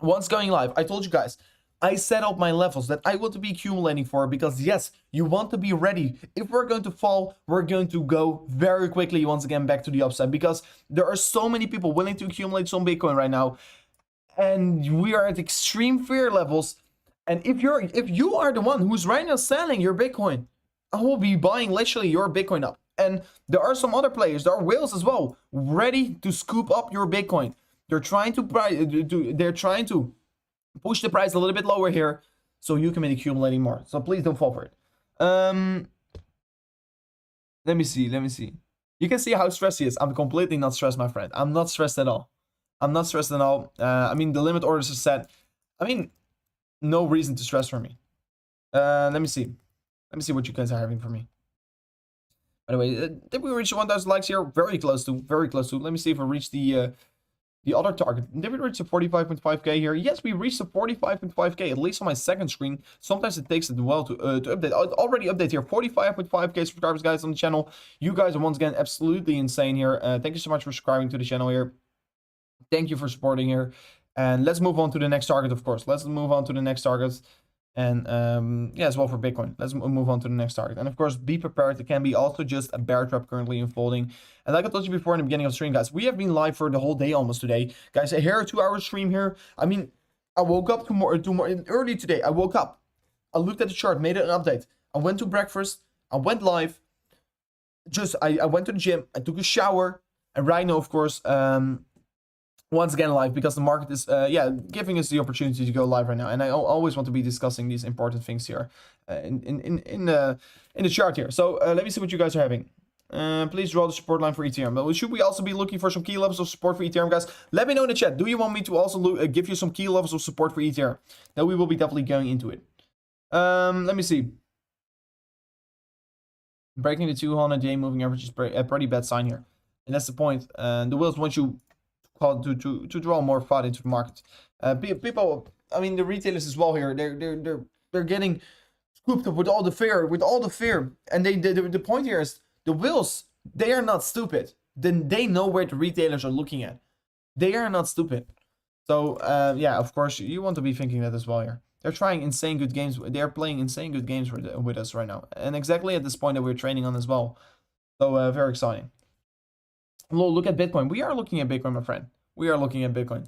I told you guys, I set up my levels that I want to be accumulating for, because yes, you want to be ready. If we're going to fall, we're going to go very quickly once again back to the upside, because there are so many people willing to accumulate some Bitcoin right now, and we are at extreme fear levels. And if you are the one who's right now selling your Bitcoin, I will be buying literally your Bitcoin up. And there are some other players, there are whales as well, ready to scoop up your Bitcoin. They're trying to push the price a little bit lower here, so you can be accumulating more. So please don't fall for it. Let me see. You can see how stressed he is. I'm completely not stressed, my friend. I'm not stressed at all. I mean, the limit orders are set. I mean, no reason to stress for me. Let me see what you guys are having for me. By the way, did we reach 1,000 likes here? Very close to. Let me see if we reach the other target. Did we reach the 45.5k here? Yes, we reached the 45.5k, at least on my second screen. Sometimes it takes it a while to update. I already update here. 45.5k subscribers, guys, on the channel. You guys are once again absolutely insane here. Thank you so much for subscribing to the channel here. Thank you for supporting here. And let's move on to the next target, of course. Let's move on to the next target. And yeah, as well for Bitcoin. Let's move on to the next target. And of course, be prepared. It can be also just a bear trap currently unfolding. And like I told you before in the beginning of the stream, guys, we have been live for the whole day almost today. Guys, here a 2-hour stream here. I mean, I woke up early today. I woke up. I looked at the chart, made an update. I went to breakfast. I went live. I went to the gym. I took a shower. And right now, of course, once again live, because the market is giving us the opportunity to go live right now, and I always want to be discussing these important things here in the chart here. So let me see what you guys are having. Please draw the support line for Ethereum. But should we also be looking for some key levels of support for Ethereum, guys? Let me know in the chat. Do you want me to also give you some key levels of support for Ethereum? Then we will be definitely going into it. Let me see. Breaking the 200-day moving average is a pretty bad sign here, and that's the point. The whales want you to draw more FUD into the market. People, I mean, the retailers as well here, they're getting scooped up with all the fear, and the point here is the whales, they are not stupid. Then they know where the retailers are looking at. They are not stupid. So yeah, of course you want to be thinking that as well here. They're trying insane good games. They're playing insane good games with us right now, and exactly at this point that we're training on as well. So very exciting. Look at Bitcoin. We are looking at Bitcoin, my friend. We are looking at Bitcoin.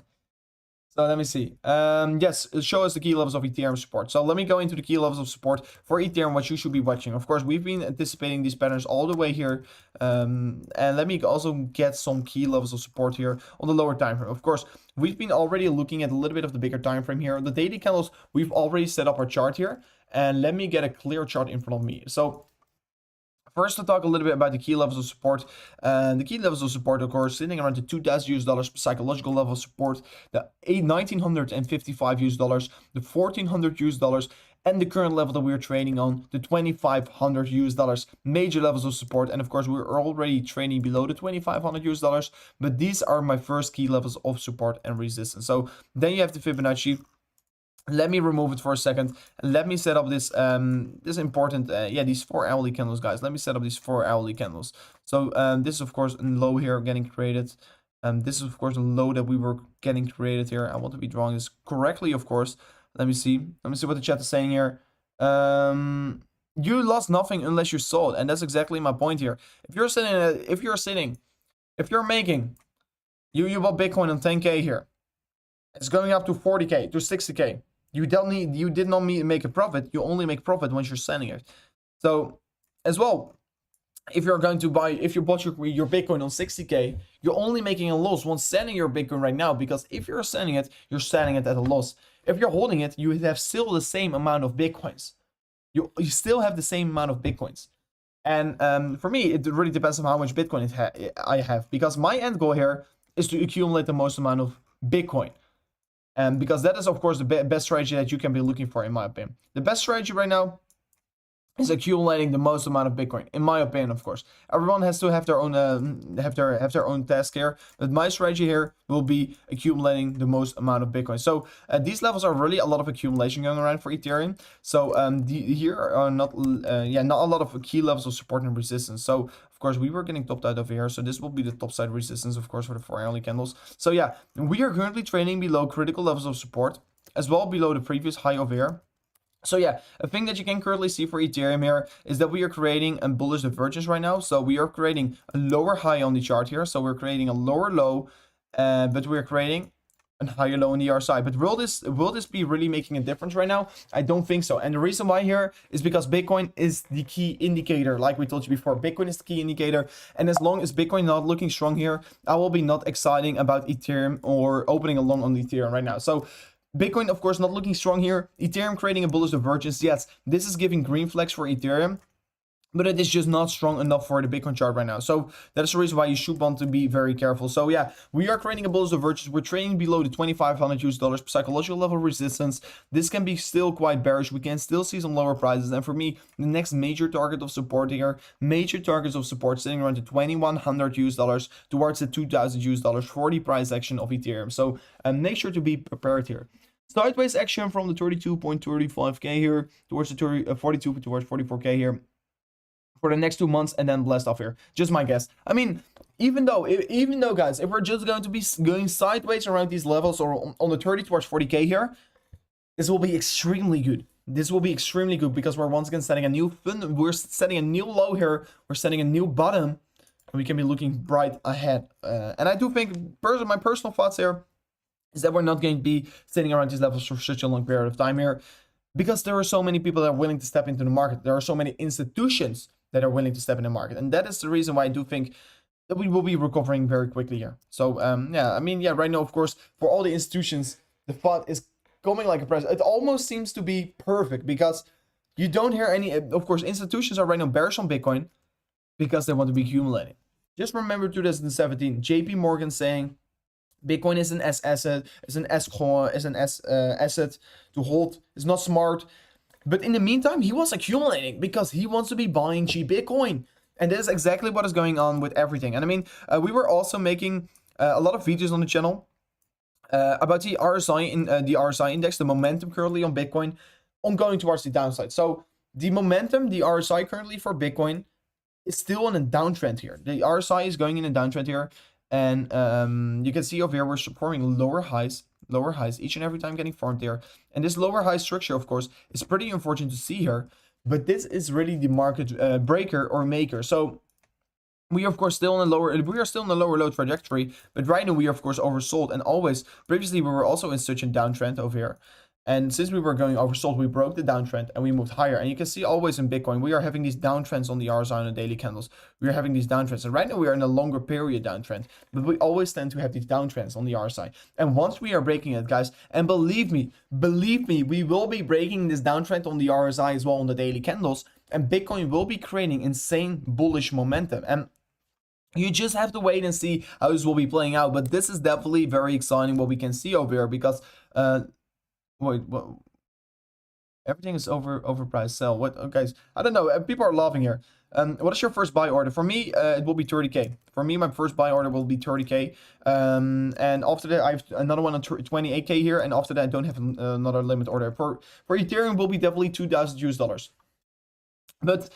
So let me see. Yes, show us the key levels of Ethereum support. So let me go into the key levels of support for Ethereum, what you should be watching. Of course, we've been anticipating these patterns all the way here. And let me also get some key levels of support here on the lower time frame. Of course, we've been already looking at a little bit of the bigger time frame here. The daily candles, we've already set up our chart here. And let me get a clear chart in front of me. So first, to talk a little bit about the key levels of support. The key levels of support, of course, sitting around the $2,000 psychological level of support, the $1,955, the $1,400, and the current level that we're trading on, the $2,500, major levels of support. And of course, we're already trading below the $2,500, but these are my first key levels of support and resistance. So then you have the Fibonacci. Let me remove it for a second. Let me set up this this important these 4 hourly candles, guys. Let me set up these 4 hourly candles. So this is of course a low here getting created. This is of course a low that we were getting created here. I want to be drawing this correctly, of course. Let me see what the chat is saying here. You lost nothing unless you sold, and that's exactly my point here. If you're making you bought Bitcoin on 10K here, it's going up to 40K to 60K. You did not make a profit. You only make profit once you're selling it. So as well, if you bought your Bitcoin on 60K, you're only making a loss once selling your Bitcoin right now, because if you're selling it at a loss. If you're holding it, you have still the same amount of Bitcoins. You still have the same amount of Bitcoins. And for me, it really depends on how much Bitcoin I have, because my end goal here is to accumulate the most amount of Bitcoin. Because that is, of course, the best strategy that you can be looking for, in my opinion. The best strategy right now is accumulating the most amount of Bitcoin, in my opinion, of course. Everyone has to have their own task here, but my strategy here will be accumulating the most amount of Bitcoin. So these levels are really a lot of accumulation going around for Ethereum. So here are not a lot of key levels of support and resistance. So of course we were getting topped out over here, so this will be the top side resistance, of course, for the 4 hourly candles. So yeah, we are currently trading below critical levels of support, as well below the previous high over here. So yeah, a thing that you can currently see for Ethereum here is that we are creating a bullish divergence right now. So we are creating a lower high on the chart here. So we're creating a lower low, but we're creating a higher low on the RSI. But will this be really making a difference right now? I don't think so. And the reason why here is because Bitcoin is the key indicator. Like we told you before, Bitcoin is the key indicator. And as long as Bitcoin not looking strong here, I will be not exciting about Ethereum or opening a long on Ethereum right now. So Bitcoin, of course, not looking strong here. Ethereum creating a bullish divergence. Yes, this is giving green flags for Ethereum, but it is just not strong enough for the Bitcoin chart right now. So that is the reason why you should want to be very careful. So yeah, we are creating a bullish divergence. We're trading below the $2,500 psychological level resistance. This can be still quite bearish. We can still see some lower prices. And for me, the next major target of support here, major targets of support sitting around the $2,100 towards the $2,000 for the price action of Ethereum. So make sure to be prepared here. Sideways action from the 32.35K here towards the 42 towards 44K here for the next 2 months, and then blast off here. Just my guess. I mean, even though guys, if we're just going to be going sideways around these levels or on the 30 towards 40K here, this will be extremely good. this will be extremely good because we're once again setting a new we're setting a new low here, we're setting a new bottom, and we can be looking bright ahead. And I do think, my personal thoughts here is that we're not going to be sitting around these levels for such a long period of time here, because there are so many people that are willing to step into the market. There are so many institutions that are willing to step in the market, and that is the reason why I do think that we will be recovering very quickly here. So yeah, I mean, yeah, right now, of course, for all the institutions, the thought is going like a press. It almost seems to be perfect because you don't hear any, of course, institutions are right now bearish on Bitcoin because they want to be accumulating. Just remember 2017, JP Morgan saying Bitcoin is an S asset, is an S coin, is an S asset to hold. It's not smart. But in the meantime, he was accumulating because he wants to be buying cheap Bitcoin. And that is exactly what is going on with everything. And I mean, we were also making a lot of videos on the channel about the RSI index, the momentum currently on Bitcoin, going towards the downside. So the momentum, the RSI currently for Bitcoin is still in a downtrend here. The RSI is going in a downtrend here. And you can see over here, we're forming lower highs each and every time getting formed there. And this lower high structure, of course, is pretty unfortunate to see here. But this is really the market breaker or maker. So we are, of course, still in a lower low trajectory, but right now we are, of course, oversold. And always, previously, we were also in such a downtrend over here. And since we were going oversold, we broke the downtrend and we moved higher. And you can see always in Bitcoin, we are having these downtrends on the RSI and the daily candles. We are having these downtrends. And right now we are in a longer period downtrend, but we always tend to have these downtrends on the RSI. And once we are breaking it, guys, and believe me, we will be breaking this downtrend on the RSI as well on the daily candles. And Bitcoin will be creating insane bullish momentum. And you just have to wait and see how this will be playing out. But this is definitely very exciting what we can see over here because, wait, what? Everything is overpriced. Sell. What? Oh, guys, I don't know. People are laughing here. What is your first buy order? For me, it will be 30K. For me, my first buy order will be 30K. And after that, I have another one on 28K here. And after that, I don't have another limit order. For Ethereum, will be definitely $2,000 US. But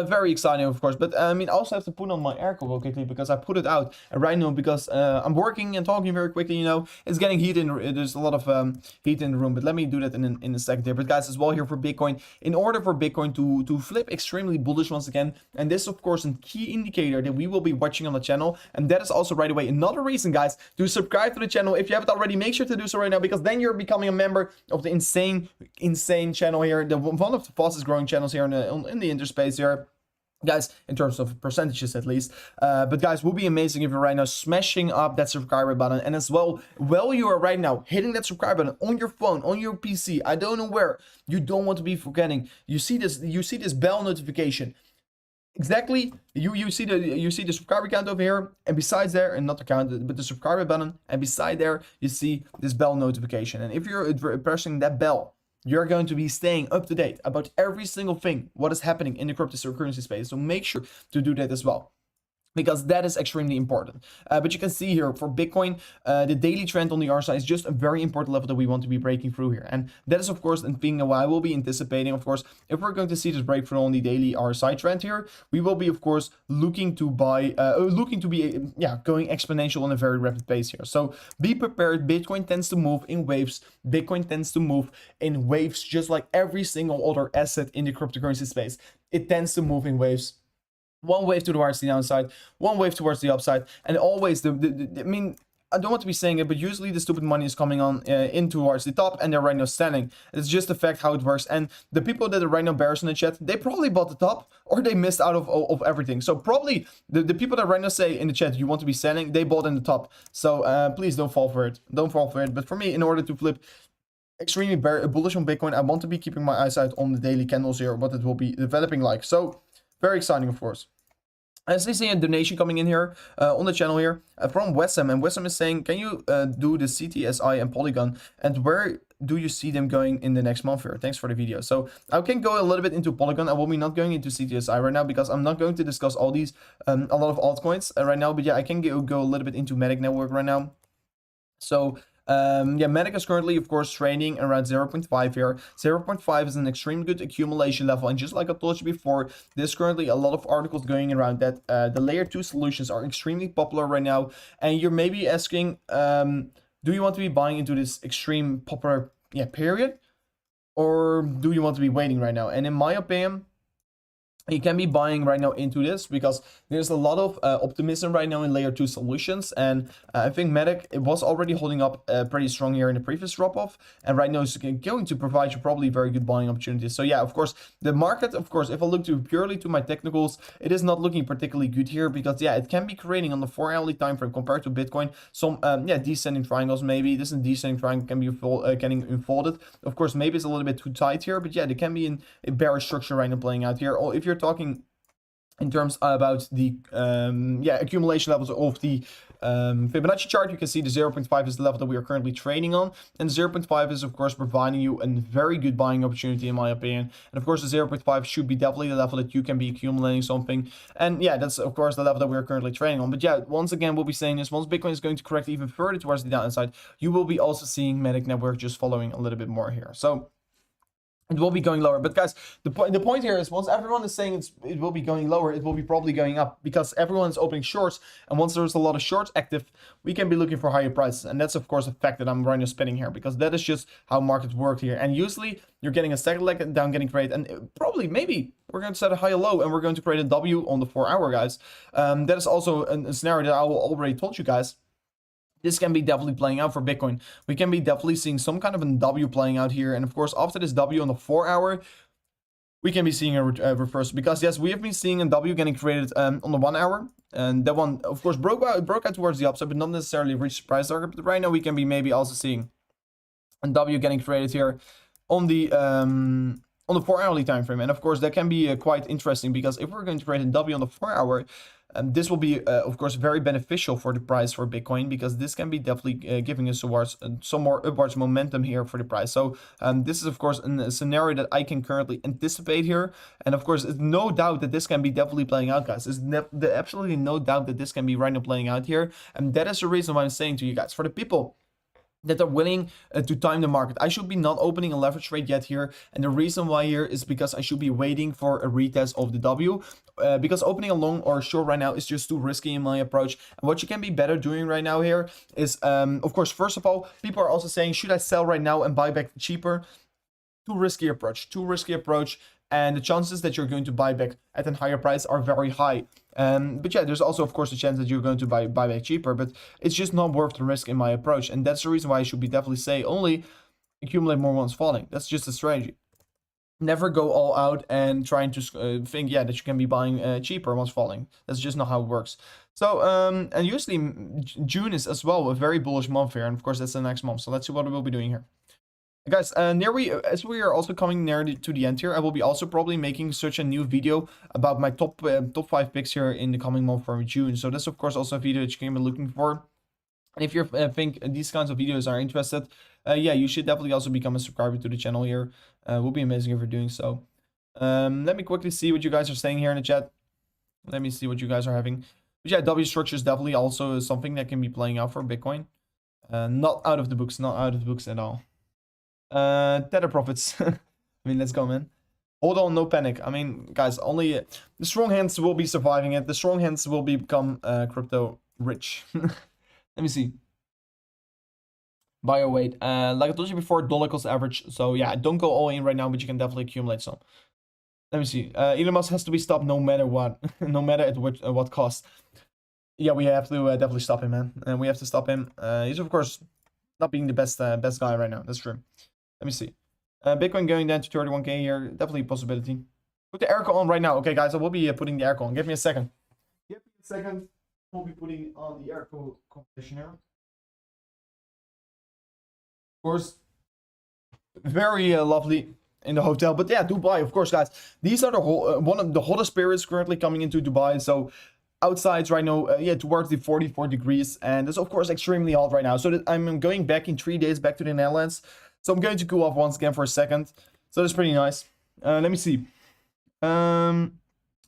very exciting, of course. But I mean, I also have to put on my airco real quickly because I put it out. And right now, because I'm working and talking very quickly, you know, it's getting heat in. There's a lot of heat in the room. But let me do that in a second here. But guys, as well here for Bitcoin, in order for Bitcoin to flip extremely bullish once again, and this, of course, a key indicator that we will be watching on the channel. And that is also right away another reason, guys, to subscribe to the channel. If you haven't already, make sure to do so right now, because then you're becoming a member of the insane channel here, one of the fastest growing channels here in the space here, guys, in terms of percentages at least. But guys, will be amazing if you're right now smashing up that subscriber button, and as well, while you are right now hitting that subscribe button on your phone, on your PC, I don't know where, you don't want to be forgetting. You see this bell notification. Exactly, you see the subscriber count over here, and besides there, and not the count, but the subscriber button, and beside there, you see this bell notification. And if you're pressing that bell, you're going to be staying up to date about every single thing, what is happening in the cryptocurrency space. So make sure to do that as well, because that is extremely important. But you can see here for Bitcoin, the daily trend on the RSI is just a very important level that we want to be breaking through here. And that is, of course, the thing that I will be anticipating. Of course, if we're going to see this breakthrough on the daily RSI trend here, we will be, of course, looking to going exponential on a very rapid pace here. So be prepared. Bitcoin tends to move in waves. Bitcoin tends to move in waves, just like every single other asset in the cryptocurrency space. It tends to move in waves. One wave towards the downside, one wave towards the upside, and always I mean, I don't want to be saying it, but usually the stupid money is coming on in towards the top, and they're right now selling. It's just the fact how it works. And the people that are right now bearish in the chat, they probably bought the top, or they missed out of everything. So probably the people that right now say in the chat you want to be selling, they bought in the top. So please don't fall for it. Don't fall for it. But for me, in order to flip extremely bullish on Bitcoin, I want to be keeping my eyes out on the daily candles here, what it will be developing like. So very exciting, of course. I see a donation coming in here on the channel here from Wessam, and Wessam is saying, can you do the CTSI and Polygon, and where do you see them going in the next month here? Thanks for the video. So I can go a little bit into Polygon. I will be not going into CTSI right now because I'm not going to discuss all these a lot of altcoins right now, but yeah, I can go a little bit into Matic Network right now. So yeah, Matic is currently, of course, trading around 0.5 here. 0.5 is an extremely good accumulation level, and just like I told you before, there's currently a lot of articles going around that the layer 2 solutions are extremely popular right now, and you're maybe asking, do you want to be buying into this extreme popular period? or do you want to be waiting right now? And in my opinion, you can be buying right now into this because there's a lot of optimism right now in layer 2 solutions, and I think Medic, it was already holding up pretty strong here in the previous drop off, and right now it's going to provide you probably very good buying opportunities. So yeah, of course the market, of course, if I look purely to my technicals, it is not looking particularly good here because yeah, it can be creating on the 4-hourly time frame compared to Bitcoin some yeah, descending triangles. Maybe this is descending triangle can be getting unfolded. Of course, maybe it's a little bit too tight here, but yeah, there can be a bearish structure right now playing out here. Or if you're talking in terms about the yeah, accumulation levels of the Fibonacci chart, you can see the 0.5 is the level that we are currently trading on, and 0.5 is of course providing you a very good buying opportunity in my opinion. And of course the 0.5 should be definitely the level that you can be accumulating something, and yeah, that's of course the level that we are currently trading on. But yeah, once again we'll be saying this, once Bitcoin is going to correct even further towards the downside, you will be also seeing Medic Network just following a little bit more here. So it will be going lower. But guys, the point here is once everyone is saying it will be going lower, it will be probably going up because everyone's opening shorts. And once there's a lot of shorts active, we can be looking for higher prices. And that's, of course, a fact that I'm right now spinning here because that is just how markets work here. And usually you're getting a second leg down getting created. And probably, maybe we're going to set a higher low and we're going to create a W on the 4-hour, guys. That is also a scenario that I already told you guys. This can be definitely playing out for Bitcoin. We can be definitely seeing some kind of a W playing out here. And of course, after this W on the 4-hour, we can be seeing a reversal. Because yes, we have been seeing a W getting created on the 1-hour. And that one, of course, broke out towards the upside, but not necessarily reached the price target. But right now, we can be maybe also seeing a W getting created here on the 4-hourly time frame. And of course, that can be quite interesting because if we're going to create a W on the 4-hour, this will be, of course, very beneficial for the price for Bitcoin because this can be definitely giving us towards some more upwards momentum here for the price. So this is, of course, a scenario that I can currently anticipate here. And of course, there's no doubt that this can be definitely playing out, guys. There's absolutely no doubt that this can be right now playing out here. And that is the reason why I'm saying to you guys, for the people that are willing to time the market, I should be not opening a leverage trade yet here. And the reason why here is because I should be waiting for a retest of the W, because opening a long or short right now is just too risky in my approach. And what you can be better doing right now here is, of course, first of all, people are also saying, should I sell right now and buy back cheaper? Too risky approach. And the chances that you're going to buy back at a higher price are very high. But yeah, there's also, of course, the chance that you're going to buy back cheaper, but it's just not worth the risk in my approach. And that's the reason why I should be definitely say only accumulate more once falling. That's just a strategy. Never go all out and trying to think, yeah, that you can be buying cheaper once falling. That's just not how it works. So, and usually June is as well a very bullish month here. And of course, that's the next month. So let's see what we'll be doing here. Guys, as we are also coming near to the end here, I will be also probably making such a new video about my top 5 picks here in the coming month for June. So that's of course also a video that you can be looking for. And if you think these kinds of videos are interested, yeah, you should definitely also become a subscriber to the channel here. Will be amazing if you're doing so. Let me quickly see what you guys are saying here in the chat. Let me see what you guys are having. But yeah, W structure is definitely also something that can be playing out for Bitcoin. Not out of the books at all. Tether profits. I mean, let's go, man. Hold on, no panic. I mean, guys, only the strong hands will be surviving it. The strong hands will become crypto rich. Let me see. Bio weight. Like I told you before, dollar cost average. So yeah, don't go all in right now, but you can definitely accumulate some. Let me see. Elon Musk has to be stopped no matter what, no matter at what cost. Yeah, we have to definitely stop him, man. And we have to stop him. He's of course not being the best guy right now. That's true. Let me see. Bitcoin going down to 31k here. Definitely a possibility. Put the aircon on right now. Okay, guys, I will be putting the aircon on. Give me a second. Give me a second. We'll be putting on the aircon conditioner. Of course, very lovely in the hotel. But yeah, Dubai, of course, guys. These are the one of the hottest periods currently coming into Dubai. So outside right now, yeah, towards the 44 degrees. And it's, of course, extremely hot right now. So that I'm going back in 3 days back to the Netherlands. So I'm going to cool off once again for a second. So that's pretty nice. Let me see. I'm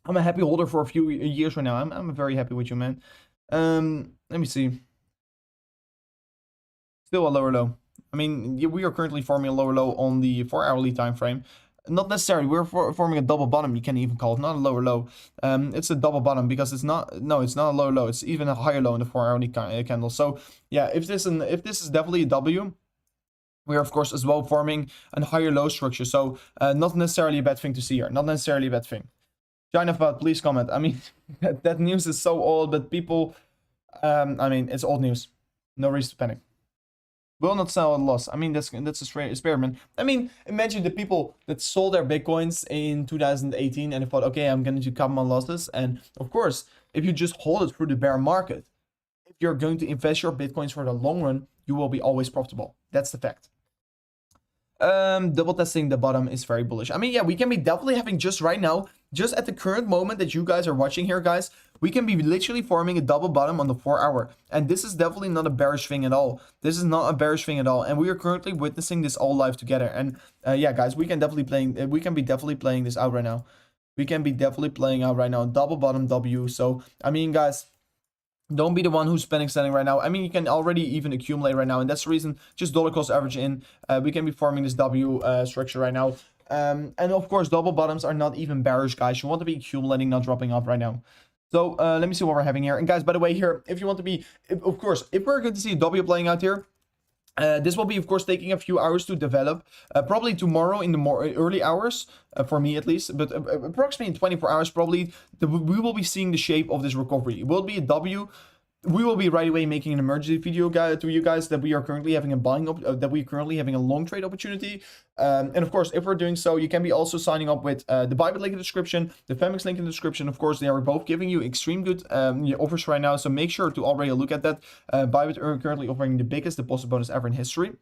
a happy holder for a few years right now. I'm very happy with you, man. Let me see. Still a lower low. I mean, we are currently forming a lower low on the 4-hourly time frame. Not necessarily. We're forming a double bottom. You can even call it, not a lower low. It's a double bottom because it's not. No, it's not a lower low. It's even a higher low in the 4-hourly candle. So yeah, if this is definitely a W. We are, of course, as well forming a higher low structure. So not necessarily a bad thing to see here. Not necessarily a bad thing. China Bot, please comment. I mean, that news is so old, but people, I mean, it's old news. No reason to panic. Will not sell at loss. I mean, that's a straight experiment. I mean, imagine the people that sold their Bitcoins in 2018 and they thought, okay, I'm going to cut my losses. And of course, if you just hold it through the bear market, if you're going to invest your Bitcoins for the long run, you will be always profitable. That's the fact. Double testing the bottom is very bullish. I mean, yeah, we can be definitely having just right now, just at the current moment that you guys are watching here, guys, we can be literally forming a double bottom on the 4-hour. And this is definitely not a bearish thing at all. This is not a bearish thing at all. And we are currently witnessing this all live together. And yeah, guys, we can be definitely playing this out right now. We can be definitely playing out right now. Double bottom W. So, I mean, guys, don't be the one who's panic selling right now. I mean, you can already even accumulate right now, and that's the reason. Just dollar cost average in. We can be forming this W structure right now. And of course, double bottoms are not even bearish, guys. You want to be accumulating, not dropping off right now. So let me see what we're having here. And guys, by the way, here, if you want to be, of course, if we're going to see a W playing out here, this will be, of course, taking a few hours to develop. Probably tomorrow in the more early hours, for me at least. But approximately in 24 hours, probably, we will be seeing the shape of this recovery. It will be a W. We will be right away making an emergency video to you guys that we are currently having a long trade opportunity. And of course, if we're doing so, you can be also signing up with the Bybit link in the description, the Femix link in the description. Of course, they are both giving you extreme good offers right now. So make sure to already look at that. Bybit are currently offering the biggest deposit bonus ever in history.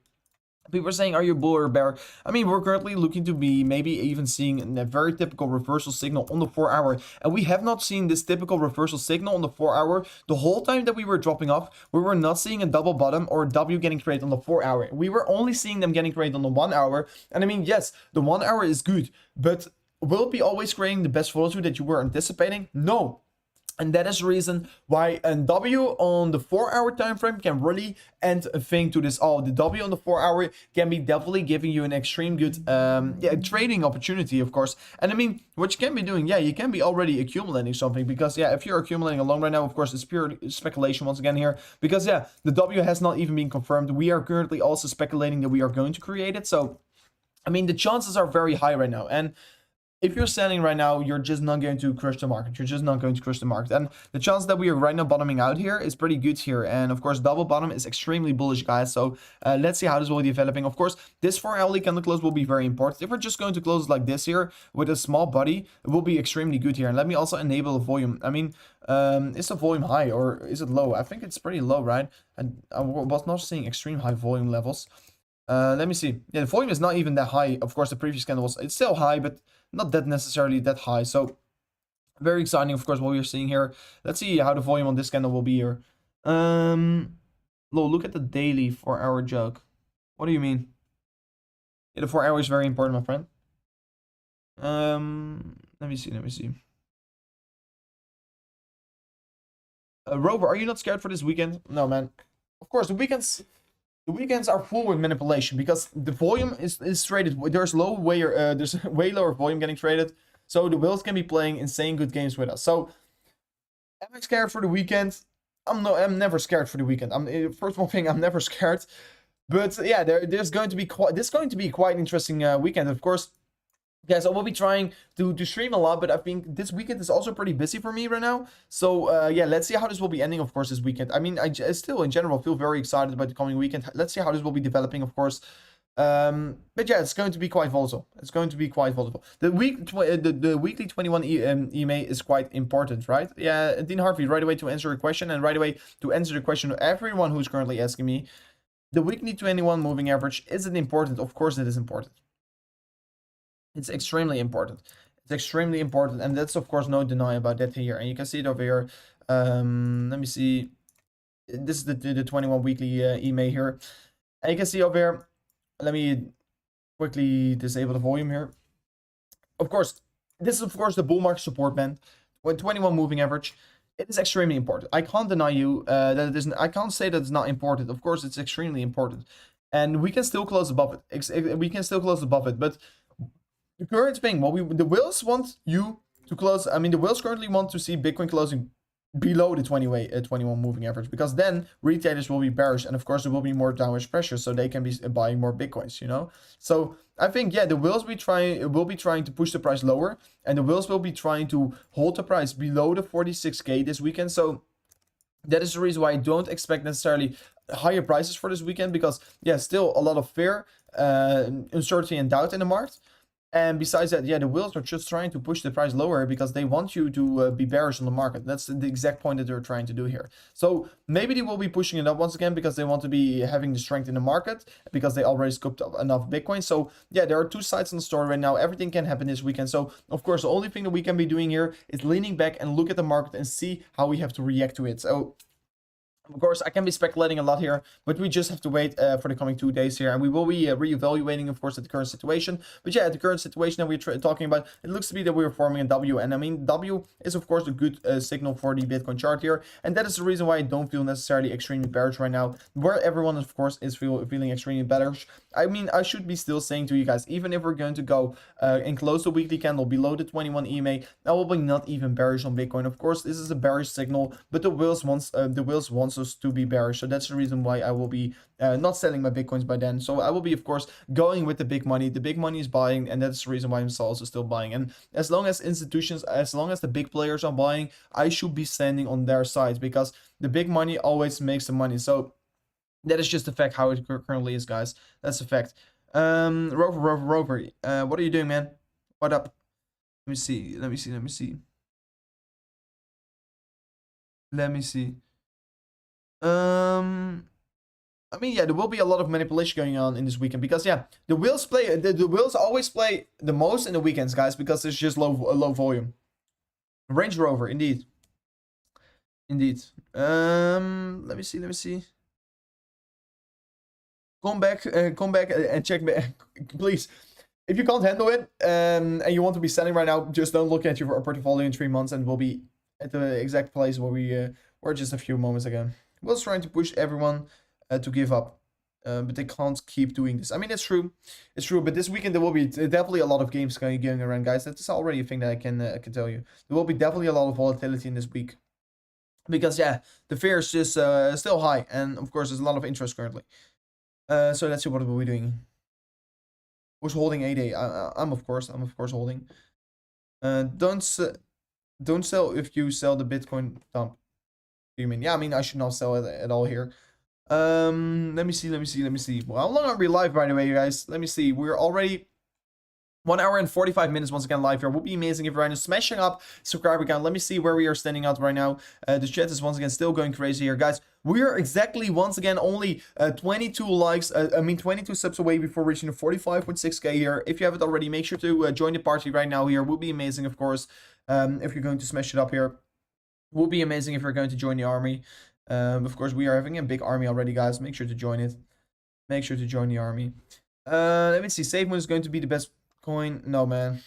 People are saying, are you bull or bear? I mean, we're currently looking to be maybe even seeing a very typical reversal signal on the 4-hour. And we have not seen this typical reversal signal on the 4-hour. The whole time that we were dropping off, we were not seeing a double bottom or a W getting created on the 4-hour. We were only seeing them getting created on the 1-hour. And I mean, yes, the 1-hour is good. But will it be always creating the best follow-through that you were anticipating? No. And that is the reason why a W on the 4-hour time frame can really end a thing to this all. The W on the 4-hour can be definitely giving you an extreme good trading opportunity, of course. And I mean, what you can be doing, yeah, you can be already accumulating something, because yeah, if you're accumulating along right now, of course, it's pure speculation once again here, because yeah, the W has not even been confirmed. We are currently also speculating that we are going to create it. So, I mean, the chances are very high right now. And if you're selling right now, you're just not going to crush the market. You're just not going to crush the market. And the chance that we are right now bottoming out here is pretty good here. And of course, double bottom is extremely bullish, guys. So let's see how this will be developing. Of course, this 4-hourly candle close will be very important. If we're just going to close like this here with a small body, it will be extremely good here. And let me also enable the volume. I mean, is the volume high or is it low? I think it's pretty low, right? And I was not seeing extreme high volume levels. Let me see. Yeah, the volume is not even that high. Of course, the previous candle was, it's still high, but not that necessarily that high. So very exciting, of course, what we're seeing here. Let's see how the volume on this candle will be here. Look at the daily 4-hour joke. What do you mean? Yeah, the 4-hour is very important, my friend. Let me see. Rover, are you not scared for this weekend? No, man. Of course, the weekends are full with manipulation, because the volume is traded. There's there's way lower volume getting traded, so the whales can be playing insane good games with us. So, am I scared for the weekend? I'm never scared for the weekend. First one thing, I'm never scared. But yeah, this is going to be quite an interesting weekend, of course. Guys, I will be trying to stream a lot, but I think this weekend is also pretty busy for me right now. So, yeah, let's see how this will be ending, of course, this weekend. I mean, I still, in general, feel very excited about the coming weekend. Let's see how this will be developing, of course. But yeah, it's going to be quite volatile. The weekly 21 EMA is quite important, right? Yeah, Dean Harvey, right away to answer your question, and right away to answer the question of everyone who's currently asking me. The weekly 21 moving average, is it important? Of course it is important. It's extremely important. And that's, of course, no deny about that here. And you can see it over here. Let me see. This is the 21 weekly EMA here. And you can see over here. Let me quickly disable the volume here. Of course, this is, of course, the bull market support band. When 21 moving average, it is extremely important. I can't deny you that it isn't. I can't say that it's not important. Of course, it's extremely important. And we can still close above it. But the current thing, the whales want you to close. I mean, the whales currently want to see Bitcoin closing below the 21 moving average, because then retailers will be bearish, and of course there will be more downward pressure, so they can be buying more bitcoins, you know. So I think, yeah, the will be trying to push the price lower, and the wills will be trying to hold the price below the 46k this weekend. So that is the reason why I don't expect necessarily higher prices for this weekend, because, yeah, still a lot of fear, uncertainty and doubt in the market. And besides that, yeah, the whales are just trying to push the price lower because they want you to be bearish on the market. That's the exact point that they're trying to do here. So maybe they will be pushing it up once again because they want to be having the strength in the market, because they already scooped up enough Bitcoin. So yeah, there are two sides on the story right now. Everything can happen this weekend. So of course, the only thing that we can be doing here is leaning back and look at the market and see how we have to react to it. So of course, I can be speculating a lot here, but we just have to wait for the coming 2 days here, and we will be reevaluating, of course, at the current situation. But yeah, at the current situation that we're talking about, it looks to be that we're forming a W, and I mean, W is, of course, a good signal for the Bitcoin chart here, and that is the reason why I don't feel necessarily extremely bearish right now, where everyone, of course, is feeling extremely bearish. I mean, I should be still saying to you guys, even if we're going to go and close the weekly candle below the 21 EMA, I will be not even bearish on Bitcoin. Of course, this is a bearish signal, but the whales wants us to be bearish, so that's the reason why I will be not selling my Bitcoins by then. So I will be, of course, going with the big money. The big money is buying, and that's the reason why I'm also still buying. And as long as institutions, as long as the big players are buying, I should be standing on their sides, because the big money always makes the money. So that is just the fact how it currently is, guys. That's a fact. Rover, what are you doing, man? What up? Let me see. Let me see. I mean, yeah, there will be a lot of manipulation going on in this weekend, because, yeah, the whales always play the most in the weekends, guys, because there's just low volume. Range Rover, indeed. Let me see. Come back and check back, please. If you can't handle it, and you want to be selling right now, just don't look at your portfolio in 3 months, and we'll be at the exact place where we were just a few moments ago. Was trying to push everyone to give up, but they can't keep doing this. I mean, it's true, but this weekend there will be definitely a lot of games going around, guys. That's already a thing that I can tell you. There will be definitely a lot of volatility in this week, because, yeah, the fear is just still high, and of course there's a lot of interest currently. So let's see what we'll be doing. Who's holding 8A? I'm of course holding. Don't sell if you sell the Bitcoin dump. You mean? Yeah, I mean, I should not sell it at all here. Let me see. Well, how long are we live, by the way, you guys? Let me see. We're already 1 hour and 45 minutes once again live here. Would be amazing if you're right now smashing up subscriber count. Let me see where we are standing out right now. The chat is once again still going crazy here, guys. We are exactly once again only 22 likes. 22 subs away before reaching the 45.6k here. If you haven't already, make sure to join the party right now here. Would be amazing, of course, if you're going to smash it up here. Would be amazing if you're going to join the army. Of course, we are having a big army already, guys. Make sure to join it. Make sure to join the army. Let me see. SafeMoon is going to be the best coin. No, man.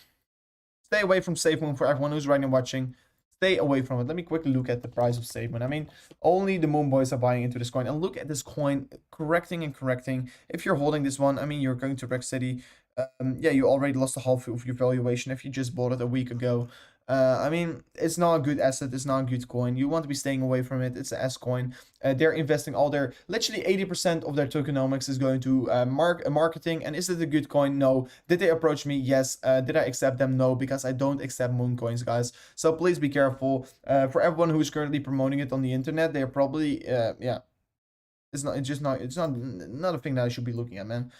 Stay away from SafeMoon for everyone who's right now watching. Stay away from it. Let me quickly look at the price of SafeMoon. I mean, only the Moon Boys are buying into this coin. And look at this coin correcting and correcting. If you're holding this one, I mean, you're going to wreck city. Yeah, you already lost a half of your valuation if you just bought it a week ago. I mean, it's not a good asset. It's not a good coin. You want to be staying away from it. It's an S coin. They're investing all their, literally 80% of their tokenomics is going to marketing. And is it a good coin? No. Did they approach me? Yes. Did I accept them? No, because I don't accept moon coins, guys. So please be careful. For everyone who's currently promoting it on the internet, they're probably, yeah. It's not a thing that I should be looking at, man.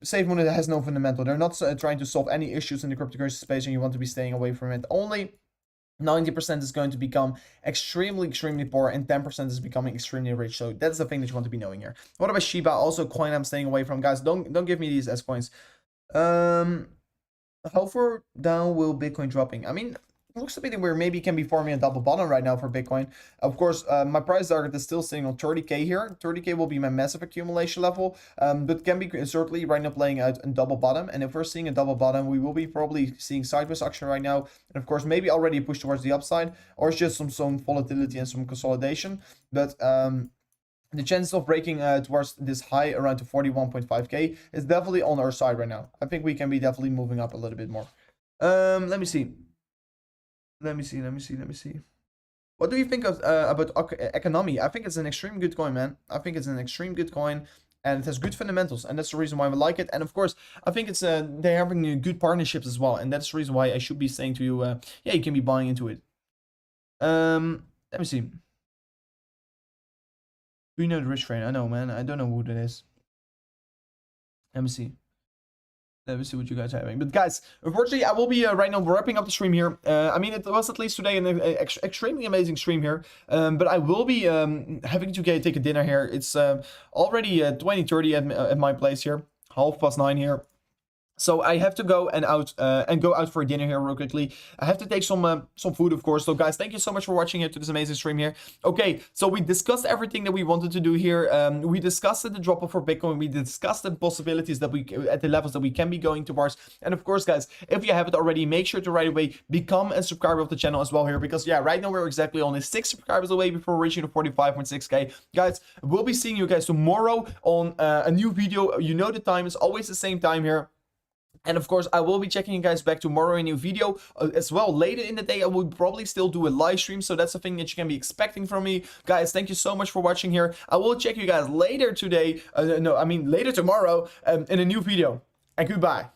SafeMoon has no fundamental. They're not trying to solve any issues in the cryptocurrency space, and you want to be staying away from it. Only 90% is going to become extremely poor, and 10% is becoming extremely rich. So that's the thing that you want to be knowing here. What about Shiba? Also a coin I'm staying away from, guys. Don't give me these S coins. How far down will Bitcoin dropping? I mean, it looks to be that we maybe can be forming a double bottom right now for Bitcoin. Of course, my price target is still sitting on 30k here. 30k will be my massive accumulation level, but can be certainly right now playing out in double bottom. And if we're seeing a double bottom, we will be probably seeing sideways action right now. And of course, maybe already a push towards the upside, or it's just some volatility and some consolidation. But the chances of breaking towards this high around to 41.5k is definitely on our side right now. I think we can be definitely moving up a little bit more. Let me see. What do you think of about economy? I think it's an extreme good coin, man. I think it's an extreme good coin, and it has good fundamentals, and that's the reason why I like it. And of course, I think it's they're having good partnerships as well, and that's the reason why I should be saying to you, yeah, you can be buying into it. Let me see. Do you know the rich train? I know, man. I don't know who that is. Let me see. Let me see what you guys are having. But guys, unfortunately, I will be right now wrapping up the stream here. I mean, it was at least today an extremely amazing stream here. But I will be having to take a dinner here. It's already 20:30 at my place here. 9:30 here. So I have to go out for dinner here real quickly. I have to take some food, of course. So guys, thank you so much for watching to this amazing stream here. Okay, so we discussed everything that we wanted to do here. We discussed the drop off for Bitcoin. We discussed the possibilities that we at the levels that we can be going towards. And of course, guys, if you haven't already, make sure to right away become a subscriber of the channel as well here, because yeah, right now we're exactly only 6 subscribers away before reaching the 45.6k. Guys, we'll be seeing you guys tomorrow on a new video. You know the time is always the same time here. And of course, I will be checking you guys back tomorrow in a new video as well. Later in the day, I will probably still do a live stream. So that's the thing that you can be expecting from me. Guys, thank you so much for watching here. I will check you guys later today. Later tomorrow in a new video. And goodbye.